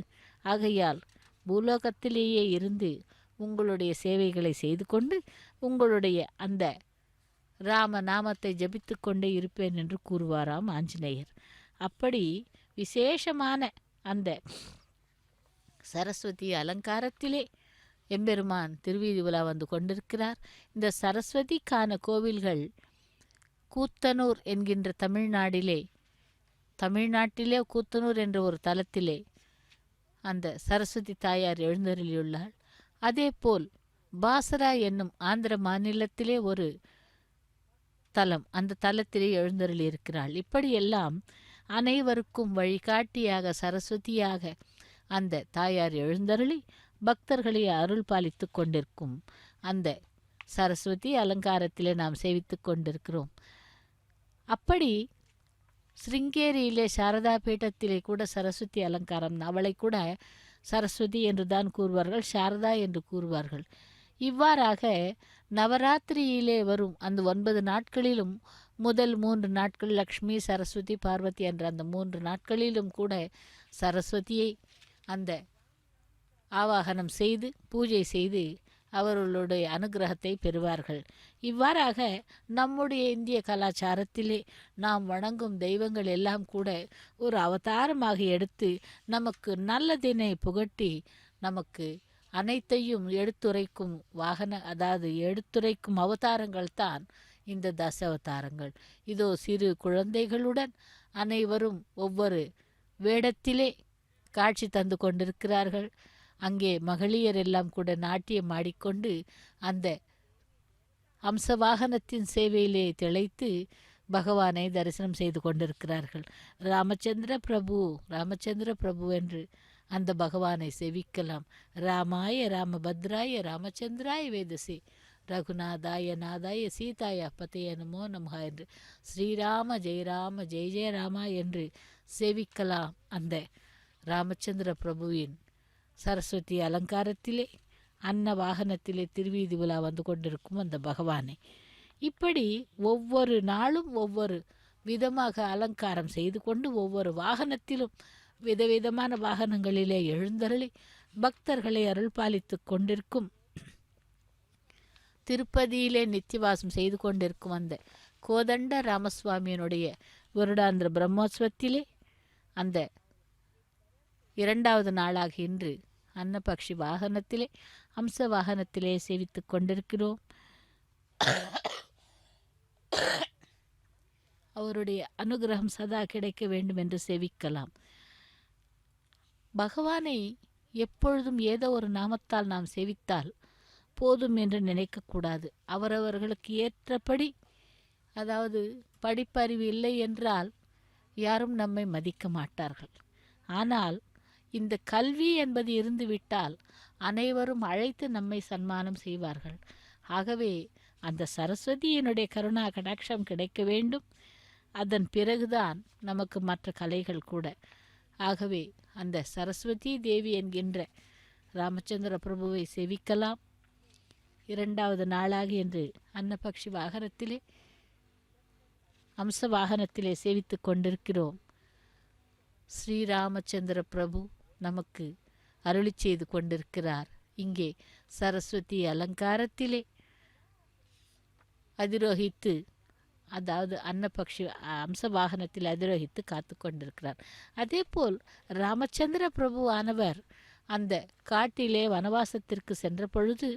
ஆகையால் பூலோகத்திலேயே இருந்து உங்களுடைய சேவைகளை செய்து கொண்டு உங்களுடைய அந்த ராமநாமத்தை ஜபித்து கொண்டே இருப்பேன் என்று கூறுவாராம் ஆஞ்சநேயர். அப்படி விசேஷமான அந்த சரஸ்வதி அலங்காரத்திலே எம்பெருமான் திருவீதி உலா வந்து கொண்டிருக்கிறார். இந்த சரஸ்வதிக்கான கோவில்கள் கூத்தனூர் என்கின்ற தமிழ்நாட்டிலே கூத்தனூர் என்ற ஒரு தலத்திலே அந்த சரஸ்வதி தாயார் எழுந்தருளியுள்ளாள். அதேபோல் பாசரா என்னும் ஆந்திர மாநிலத்திலே ஒரு தலம், அந்த தலத்திலே எழுந்தருளி இருக்கிறாள். இப்படியெல்லாம் அனைவருக்கும் வழிகாட்டியாக சரஸ்வதியாக அந்த தாயார் எழுந்தருளி பக்தர்களை அருள் பாலித்து கொண்டிருக்கும் அந்த சரஸ்வதி அலங்காரத்திலே நாம் சேவித்து கொண்டிருக்கிறோம். அப்படி ஸ்ருங்கேரியிலே சாரதா பீட்டத்திலே கூட சரஸ்வதி அலங்காரம், அவளை கூட சரஸ்வதி என்று தான் கூறுவார்கள், சாரதா என்று கூறுவார்கள். இவ்வாறாக நவராத்திரியிலே வரும் அந்த 9 நாட்களிலும் முதல் 3 நாட்கள் லக்ஷ்மி சரஸ்வதி பார்வதி என்ற அந்த 3 நாட்களிலும் கூட சரஸ்வதியை அந்த ஆவாகனம் செய்து பூஜை செய்து அவர்களுடைய அனுகிரகத்தை பெறுவார்கள். இவ்வாறாக நம்முடைய இந்திய கலாச்சாரத்திலே நாம் வணங்கும் தெய்வங்கள் எல்லாம் கூட ஒரு அவதாரமாக எடுத்து நமக்கு நல்லதினை புகட்டி நமக்கு அனைத்தையும் எடுத்துரைக்கும் அதாவது எடுத்துரைக்கும் அவதாரங்கள் தான் இந்த தசாவதாரங்கள். இதோ சிறு குழந்தைகளுடன் அனைவரும் ஒவ்வொரு வேடத்திலே காட்சி தந்து கொண்டிருக்கிறார்கள். அங்கே மகளிர் எல்லாம் கூட நாட்டியம் ஆடிக்கொண்டு அந்த அம்சவாகனத்தின் சேவையிலே திளைத்து பகவானை தரிசனம் செய்து கொண்டிருக்கிறார்கள். ராமச்சந்திர பிரபு என்று அந்த பகவானை செவிக்கலாம். ராமாய ராமபத்ராய ராமச்சந்திராய வேதசே ரகுநாதாய நாதாய சீதாய பதைய நமோ நமஹ என்று ஸ்ரீராம ஜெய ஜெய ராமா என்று சேவிக்கலாம். அந்த ராமச்சந்திர பிரபுவின் சரஸ்வதி அலங்காரத்திலே அன்ன வாகனத்திலே திருவீதி விழா வந்து கொண்டிருக்கும் அந்த பகவானை இப்படி ஒவ்வொரு நாளும் ஒவ்வொரு விதமாக அலங்காரம் செய்து கொண்டு ஒவ்வொரு வாகனத்திலும் விதவிதமான வாகனங்களிலே எழுந்தருளி பக்தர்களை அருள் பாலித்து கொண்டிருக்கும், திருப்பதியிலே நித்தியவாசம் செய்து கொண்டிருக்கும் அந்த கோதண்ட ராமசுவாமியினுடைய வருடாந்திர பிரம்மோற்சவத்திலே அந்த 2வது நாளாக இன்று அன்னபக்ஷி வாகனத்திலே அம்ச வாகனத்திலே சேவித்து கொண்டிருக்கிறோம். அவருடைய அனுகிரகம் சதா கிடைக்க வேண்டும் என்று சேவிக்கலாம். பகவானை எப்பொழுதும் ஏதோ ஒரு நாமத்தால் நாம் சேவித்தால் போதும் என்று நினைக்கக்கூடாது. அவரவர்களுக்கு ஏற்றபடி, அதாவது படிப்பறிவு இல்லை என்றால் யாரும் நம்மை மதிக்க மாட்டார்கள். ஆனால் இந்த கல்வி என்பது இருந்துவிட்டால் அனைவரும் அழைத்து நம்மை சன்மானம் செய்வார்கள். ஆகவே அந்த சரஸ்வதியினுடைய கருணா கடாட்சம் கிடைக்க வேண்டும். அதன் பிறகுதான் நமக்கு மற்ற கலைகள் கூட. ஆகவே அந்த சரஸ்வதி தேவி என்கின்ற ராமச்சந்திர பிரபுவை சேவிக்கலாம். 2வது நாளாக என்று அன்னபக்ஷி வாகனத்திலே அம்ச வாகனத்திலே சேவித்து கொண்டிருக்கிறோம். ஸ்ரீராமச்சந்திர பிரபு நமக்கு அருளி செய்து கொண்டிருக்கிறார். இங்கே சரஸ்வதி அலங்காரத்திலே அதிரோகித்து, அதாவது அன்னபக்ஷி அம்ச வாகனத்தில் அதிரோகித்து காத்து கொண்டிருக்கிறார். அதேபோல் ராமச்சந்திர பிரபு ஆனவர் அந்த காட்டிலே வனவாசத்திற்கு சென்ற பொழுது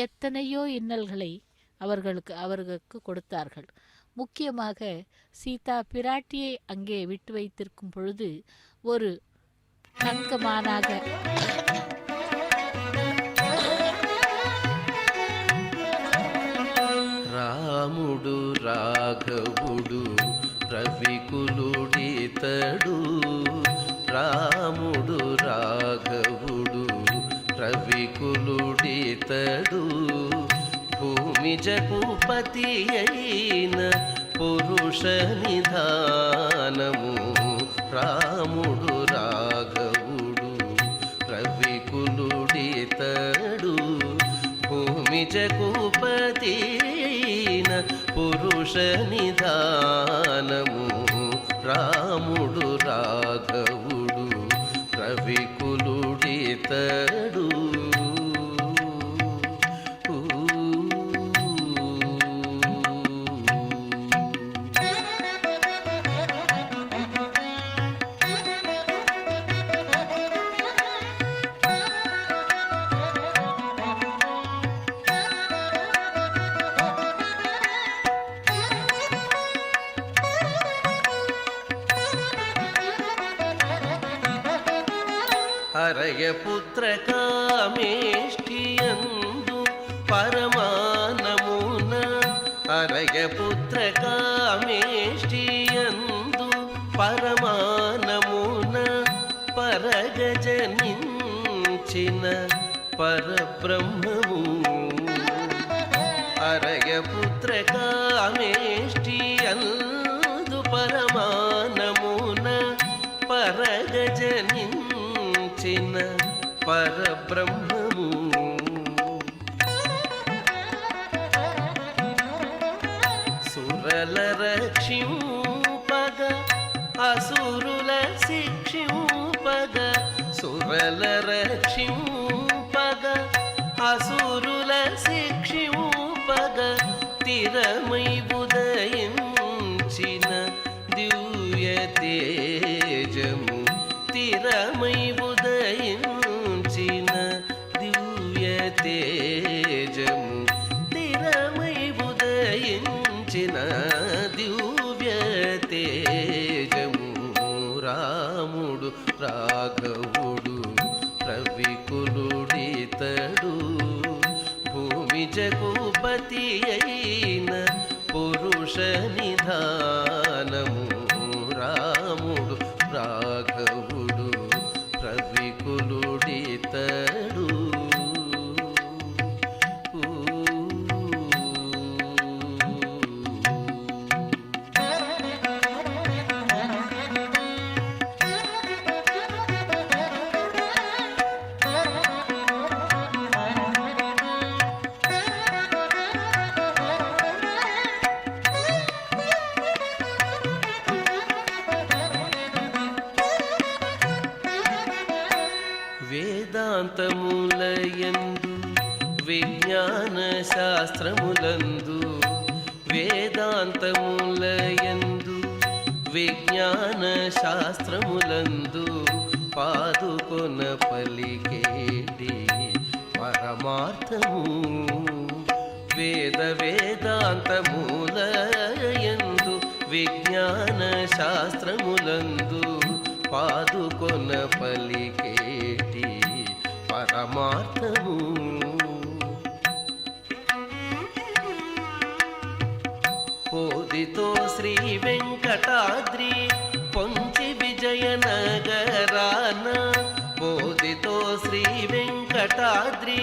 எத்தனையோ இன்னல்களை அவர்களுக்கு கொடுத்தார்கள். முக்கியமாக சீதா பிராட்டியை அங்கே விட்டு வைத்திருக்கும் பொழுது ஒரு தங்கமானாக రాముడు రాఘవుడు రవికులుడితడు రాముడు రాఘవుడు రవికులుడితడు భూమి జగపతి అయిన పురుష నిధానము రాముడు రాఘవుడు రవికులుడితడు భూమి జగపతి పురుష నిధానము రాముడు రాఘవుడు రవికులుడితడు హరయపుత్ర కామేష్టియందు పరమానమున హరయపుత్ర కామేష్టియందు పరమానమున పరగజనించిన పరబ్రహ్మము హరయపుత్ర కామేష్టియందు పరమానమున పరగజనించిన పరబ్రహ్మము సురల రక్షింపగ అసురుల శిక్షింపగ సురల రక్షింపగ అసురుల శిక్షింపగ తిరమై ఉదయించిన దివ్య తేజము తిరమై ఉదయించిన దివ్య తేజము తిరమై ఉదయించిన రాఘవుడు ప్రవికులుడితడు భూమి జగుపతి అయిన పురుష నిధానము రాముడు రాఘవుడు ప్రవికులుడితడు వేదాంతములయందు విజ్ఞాన శాస్త్రములందు వేదాంతములయందు విజ్ఞాన శాస్త్రములందు పాదుకొన పలికేడి పరమార్థము వేదాంతములయందు విజ్ఞాన శాస్త్రములందు పాదుకొన పలికేటి పరమార్థము పోదితో శ్రీ వెంకటాద్రి పొంచి విజయనగరాన పోదితో శ్రీ వెంకటాద్రి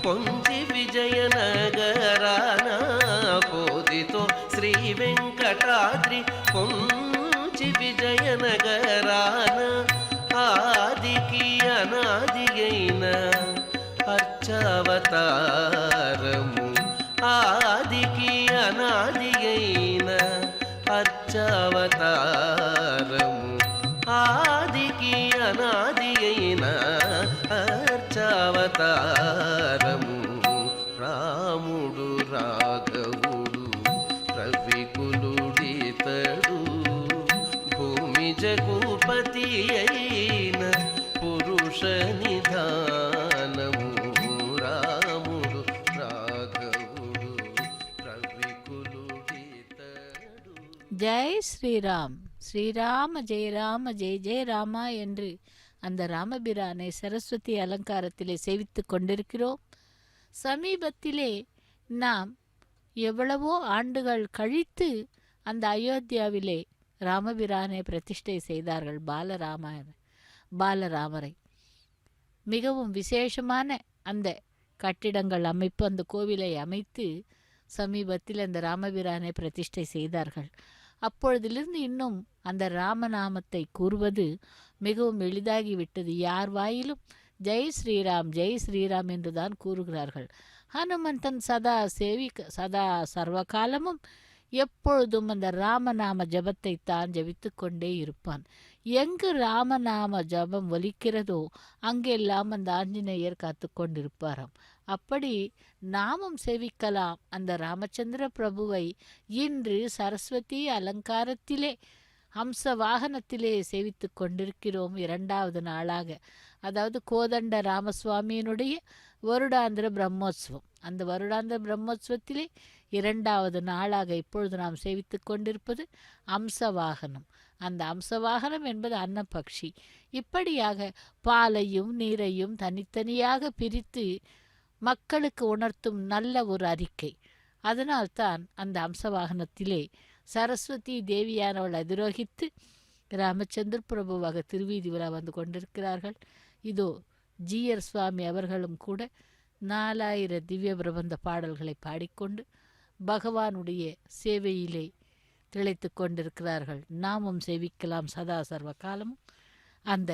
పొంచి విజయనగరాన పోదితో శ్రీ వెంకటాద్రి పొంచి విజయనగరాన ఆదికి అనాది అయిన అర్చావతారము ఆదికి అనాది అయిన అర్చావతారము ఆదికి అనాది అయిన అర్చావతారము రాముడు రాఘవుడు ప్రవికులుడితడు భూమి జగుపతి అయిన పురుష నిధానము రాముడు రాఘవుడు ప్రవికులుడితడు. ஜெய் ஸ்ரீராம், ஸ்ரீராம ஜெய ராம ஜெய ஜெய ராமா என்று அந்த ராமபிரானை சரஸ்வதி அலங்காரத்திலே சேவித்து கொண்டிருக்கிறோம். சமீபத்திலே நாம் எவ்வளவோ ஆண்டுகள் கழித்து அந்த அயோத்தியாவிலே ராமபிரானை பிரதிஷ்டை செய்தார்கள். பாலராமரை மிகவும் விசேஷமான அந்த கட்டிடங்கள் அமைப்பு, அந்த கோவிலை அமைத்து சமீபத்தில் அந்த ராமபிரானை பிரதிஷ்டை செய்தார்கள். அப்பொழுதிலிருந்து இன்னும் அந்த ராமநாமத்தை கூறுவது மிகவும் எளிதாகிவிட்டது. யார் வாயிலும் ஜெய் ஸ்ரீராம் ஜெய் ஸ்ரீராம் என்றுதான் கூறுகிறார்கள். ஹனுமந்தன் சதா சர்வகாலமும் எப்பொழுதும் அந்த ராமநாம ஜபத்தை தான் ஜபித்து கொண்டே இருப்பான். எங்கு ராமநாம ஜபம் ஒலிக்கிறதோ அங்கெல்லாம் அந்த ஆஞ்சநேயர் காத்து கொண்டிருப்பாராம். அப்படி நாமும் சேவிக்கலாம் அந்த ராமச்சந்திர பிரபுவை. இன்று சரஸ்வதி அலங்காரத்திலே ஹம்ச வாகனத்திலே சேவித்து கொண்டிருக்கிறோம். 2வது நாளாக, அதாவது கோதண்ட ராமசுவாமியினுடைய வருடாந்திர பிரம்மோத்சவம். அந்த வருடாந்திர பிரம்மோத்சவத்திலே 2வது நாளாக இப்பொழுது நாம் சேவித்து கொண்டிருப்பது அம்சவாகனம். அந்த அம்சவாகனம் என்பது அன்னபக்ஷி. இப்படியாக பாலையும் நீரையும் தனித்தனியாக பிரித்து மக்களுக்கு உணர்த்தும் நல்ல ஒரு அறிக்கை. அதனால்தான் அந்த அம்சவாகனத்திலே சரஸ்வதி தேவியானவள் அதிரோகித்து ராமச்சந்திர பிரபுவாக திருவீதி விழா வந்து கொண்டிருக்கிறார்கள். இதோ ஜிஆர் சுவாமி அவர்களும் கூட 4000 திவ்ய பிரபந்த பாடல்களை பாடிக்கொண்டு பகவானுடைய சேவையிலே திளைத்து கொண்டிருக்கிறார்கள். நாமும் சேவிக்கலாம் சதா சர்வ காலமும் அந்த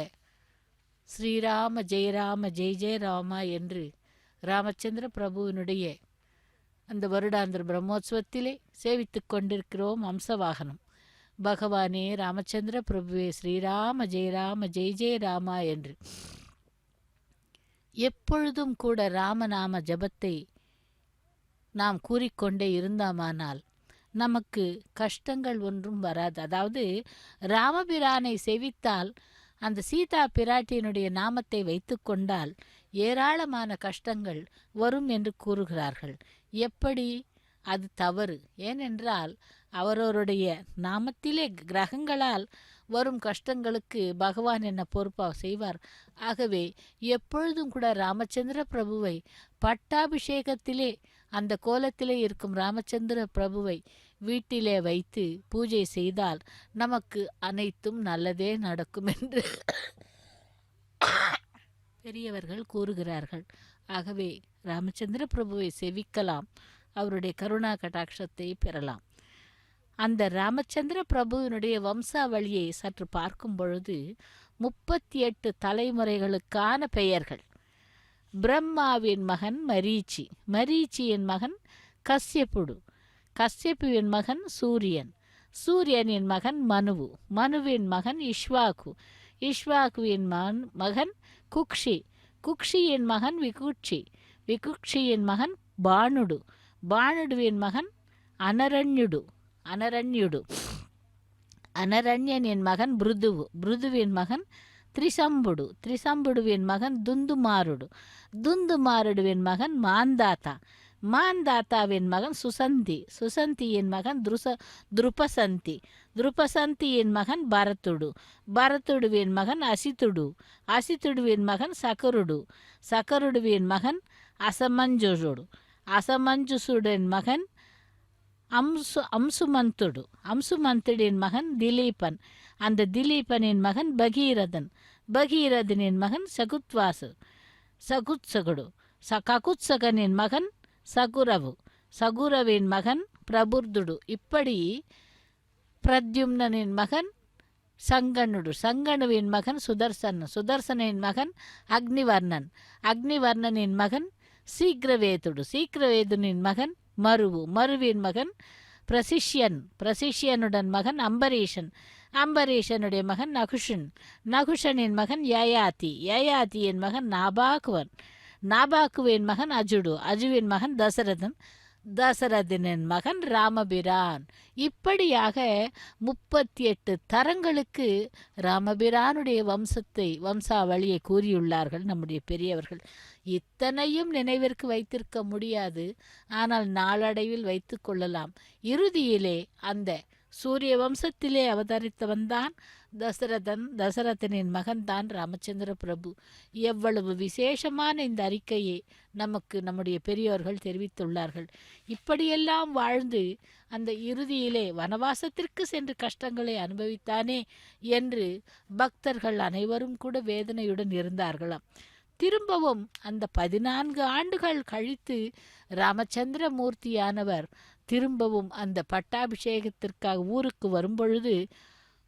ஸ்ரீராம ஜெயராம ஜெய ஜெய ராமா என்று ராமச்சந்திர பிரபுவினுடைய அந்த வருடாந்திர பிரம்மோத்சவத்திலே சேவித்து கொண்டிருக்கிறோம். அம்சவாகனம் பகவானே ராமச்சந்திர பிரபுவே ஸ்ரீராம ஜெயராம ஜெய ஜெய ராமா என்று எப்பொழுதும் கூட ராமநாம ஜபத்தை நாம் கூறிக்கொண்டே இருந்தாமானால் நமக்கு கஷ்டங்கள் ஒன்றும் வராது. அதாவது ராமபிரானை சேவித்தால் அந்த சீதா பிராட்டியினுடைய நாமத்தை வைத்து கொண்டால் ஏராளமான கஷ்டங்கள் வரும் என்று கூறுகிறார்கள். எப்படி? அது தவறு. ஏனென்றால் அவரவருடைய நாமத்திலே கிரகங்களால் வரும் கஷ்டங்களுக்கு பகவான் என்ன பொறுப்பாக செய்வார். ஆகவே எப்பொழுதும் கூட ராமச்சந்திர பிரபுவை பட்டாபிஷேகத்திலே அந்த கோலத்திலே இருக்கும் ராமச்சந்திர பிரபுவை வீட்டிலே வைத்து பூஜை செய்தால் நமக்கு அனைத்தும் நல்லதே நடக்கும் என்று பெரியவர்கள் கூறுகிறார்கள். ஆகவே ராமச்சந்திர பிரபுவை செவிக்கலாம், அவருடைய கருணா கடாட்சத்தை பெறலாம். அந்த ராமச்சந்திர பிரபுவினுடைய வம்சாவளியை சற்று பார்க்கும் பொழுது 38 தலைமுறைகளுக்கான பெயர்கள். பிரம்மாவின் மகன் மரீச்சி, மரீச்சியின் மகன் கஸ்யப்புடு, கஸ்யப்புவின் மகன் சூரியன், சூரியனின் மகன் மனுவு, மனுவின் மகன் இஷ்வாகு, இஷ்வாகுவின் மகன் குக்ஷி, குக்ஷியின் மகன் விகுட்சி, விகுட்சியின் மகன் பானுடு, பானுடுவின் மகன் அனரண்யுடு, அனரண்யுடு, அனரண்யனின் மகன் பிருதுவு, பிருதுவின் மகன் திரிசம்புடு, திரிசம்புடுவின் மகன் துந்துமாருடு, துந்துமாருடுவின் மகன் மாந்தாத்தா, மாந்தாத்தாவின் மகன் சுசந்தி, சுசந்தியின் மகன் துருபசந்தி, துருபசந்தியின் மகன் பரத்துடு, பரத்துடுவின் மகன் அசித்துடு, அசித்துடுவின் மகன் சகருடு, சகருடுவின் மகன் அசமஞ்சுடு, அசமஞ்சுசுடன் மகன் அம்சுமந்துடு, அம்சுமந்துடின் மகன் திலீபன், அந்த திலீபனின் மகன் பகீரதன், பகீரதனின் மகன் சகுத்வாசு, சகுத்சகுடு, ககுத்சகனின் மகன் சகுரவு, சகுரவின் மகன் பிரபுர்துடு. இப்படி பிரத்யும்னனின் மகன் சங்கனுடு, சங்கனுவின் மகன் சுதர்சன், சுதர்சனின் மகன் அக்னிவர்ணன், அக்னிவர்ணனின் மகன் சீக்கிரவேதுடு, சீக்கிரவேதுனின் மகன் மருவு, மருவின் மகன் பிரசிஷ்யன், பிரசிஷ்யனுடன் மகன் அம்பரீஷன், அம்பரீஷனுடைய மகன் நகுஷன், நகுஷனின் மகன் யயாதி, யயாதியின் மகன் நாபாகுவன், நாபாக்குவின் மகன் அஜுடு, அஜுவின் மகன் தசரதன், தசரதனின் மகன் ராமபிரான். இப்படியாக 38 தரங்களுக்கு ராமபிரானுடைய வம்சாவளியை கூறியுள்ளார்கள் நம்முடைய பெரியவர்கள். இத்தனையும் நினைவிற்கு வைத்திருக்க முடியாது, ஆனால் நாளடைவில் வைத்து கொள்ளலாம். இறுதியிலே அந்த சூரிய வம்சத்திலே அவதரித்தவன்தான் தசரதன், தசரதனின் மகன்தான் ராமச்சந்திர பிரபு. எவ்வளவு விசேஷமான இந்த அறிக்கையை நமக்கு நம்முடைய பெரியோர்கள் தெரிவித்துள்ளார்கள். இப்படியெல்லாம் வாழ்ந்து அந்த இறுதியிலே வனவாசத்திற்கு சென்று கஷ்டங்களை அனுபவித்தானே என்று பக்தர்கள் அனைவரும் கூட வேதனையுடன் இருந்தார்களாம். திரும்பவும் அந்த 14 ஆண்டுகள் கழித்து ராமச்சந்திர மூர்த்தியானவர் திரும்பவும் அந்த பட்டாபிஷேகத்திற்காக ஊருக்கு வரும்பொழுது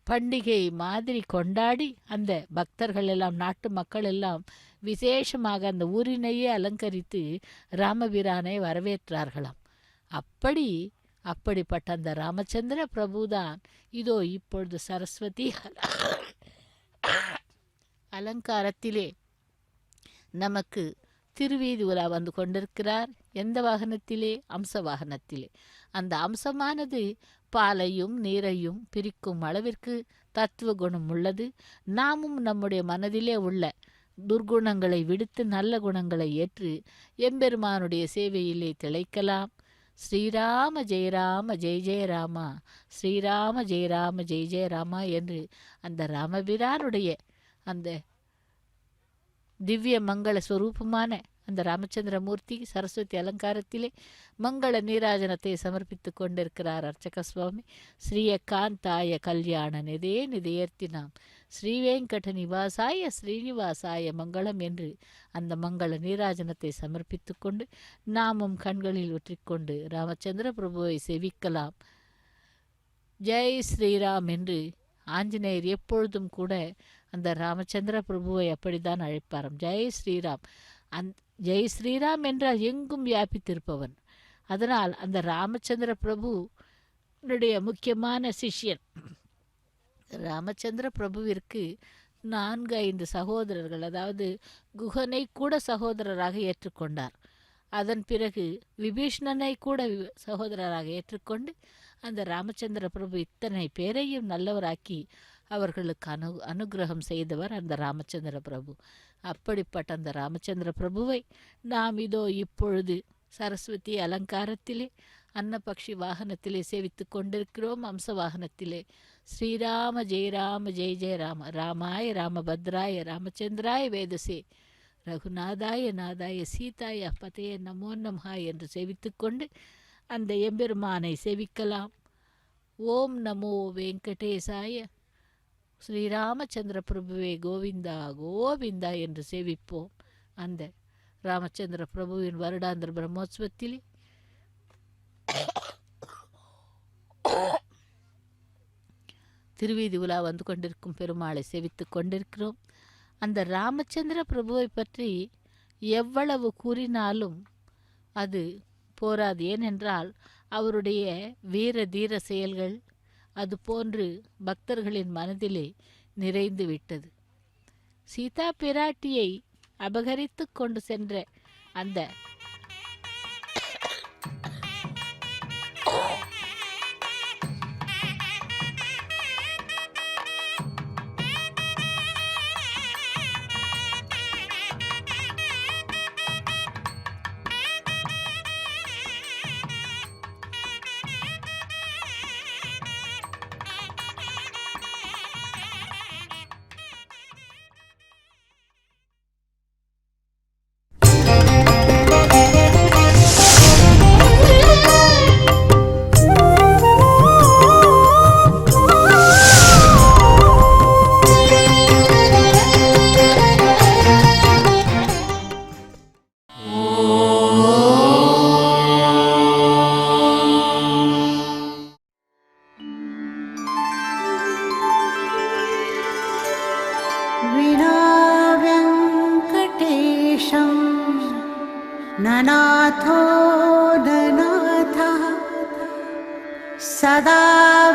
பண்டிகை மாதிரி கொண்டாடி அந்த பக்தர்கள் எல்லாம், நாட்டு மக்கள் எல்லாம் விசேஷமாக அந்த ஊரினையே அலங்கரித்து ராமபிரானை வரவேற்றார்களாம். அப்படிப்பட்ட அந்த ராமச்சந்திர பிரபுதான் இதோ இப்பொழுது சரஸ்வதி அலங்காரத்திலே நமக்கு திருவீதி உலா வந்து கொண்டிருக்கிறார். எந்த வாகனத்திலே? அம்ச வாகனத்திலே. அந்த அம்சமானது பாலையும் நீரையும் பிரிக்கும் அளவிற்கு தத்துவ குணம் உள்ளது. நாமும் நம்முடைய மனதிலே உள்ள துர்குணங்களை விடுத்து நல்ல குணங்களை ஏற்று எம்பெருமானுடைய சேவையிலே திளைக்கலாம். ஸ்ரீராம ஜெயராம ஜெய ஜெயராமா, ஸ்ரீராம ஜெயராம ஜெய ஜெயராமா என்று அந்த ராமபிரானுடைய அந்த திவ்ய மங்கள ஸ்வரூபமான அந்த ராமச்சந்திர மூர்த்தி சரஸ்வதி அலங்காரத்திலே மங்கள நீராஜனத்தை சமர்ப்பித்து கொண்டிருக்கிறார் அர்ச்சக சுவாமி. ஸ்ரீயகாந்தாய கல்யாண நிதே நிதேர்த்தினாம் ஸ்ரீவேங்கட நிவாசாய ஸ்ரீனிவாசாய மங்களம் என்று அந்த மங்கள நீராஜனத்தை சமர்ப்பித்து கொண்டு நாமும் கண்களில் ஒற்றிக்கொண்டு ராமச்சந்திர பிரபுவை செவிக்கலாம். ஜெய் ஸ்ரீராம் என்று ஆஞ்சநேயர் எப்பொழுதும் கூட அந்த ராமச்சந்திர பிரபுவை அப்படித்தான் அழைப்பாராம். ஜெய் ஸ்ரீராம். ஜெய் ஸ்ரீராம் என்றால் எங்கும் வியாபித்திருப்பவன். அதனால் அந்த ராமச்சந்திர பிரபுனுடைய முக்கியமான சிஷ்யன் ராமச்சந்திர பிரபுவிற்கு 4-5 சகோதரர்கள், அதாவது குகனை கூட சகோதரராக ஏற்றுக்கொண்டார். அதன் பிறகு விபீஷ்ணனை கூட சகோதரராக ஏற்றுக்கொண்டு அந்த ராமச்சந்திர பிரபு இத்தனை பேரையும் நல்லவராக்கி அவர்களுக்கு அனுகிரகம் செய்தவர் அந்த ராமச்சந்திர பிரபு. அப்படிப்பட்ட அந்த ராமச்சந்திர பிரபுவை நாம் இதோ இப்பொழுது சரஸ்வதி அலங்காரத்திலே அன்னபக்ஷி வாகனத்திலே சேவித்து கொண்டிருக்கிறோம். அம்ச வாகனத்திலே ஸ்ரீராம ஜெய ராம ஜெய ஜெய ராம ராமாய ராமபத்ராய ராமச்சந்திராய வேதசே ரகுநாதாய நாதாய சீதாய பதைய நமோ நமஹா என்று சேவித்து கொண்டு அந்த எம்பெருமானை சேவிக்கலாம். ஓம் நமோ வெங்கடேசாய ஸ்ரீராமச்சந்திர பிரபுவே கோவிந்தா கோவிந்தா என்று சேவிப்போம். அந்த ராமச்சந்திர பிரபுவின் வருடாந்திர பிரம்மோற்சவத்திலே திருவீதி உலா வந்து கொண்டிருக்கும் பெருமாளை சேவித்து கொண்டிருக்கிறோம். அந்த ராமச்சந்திர பிரபுவை பற்றி எவ்வளவு கூறினாலும் அது போராது. ஏனென்றால் அவருடைய வீர தீர செயல்கள் அது போன்று பக்தர்களின் மனதிலே நிறைந்து விட்டது. சீதா பிராட்டியை அபகரித்து கொண்டு சென்ற அந்த विना वेङ्कटेशं ननाथो ननाथः सदा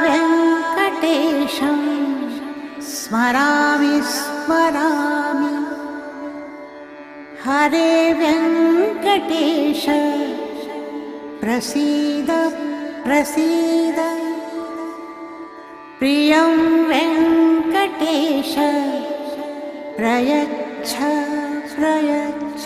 वेङ्कटेशं स्मरामि स्मरामि हरे वेङ्कटेश प्रसीद प्रसीद प्रियं वेङ्कटेश प्रयच्छ प्रयच्छ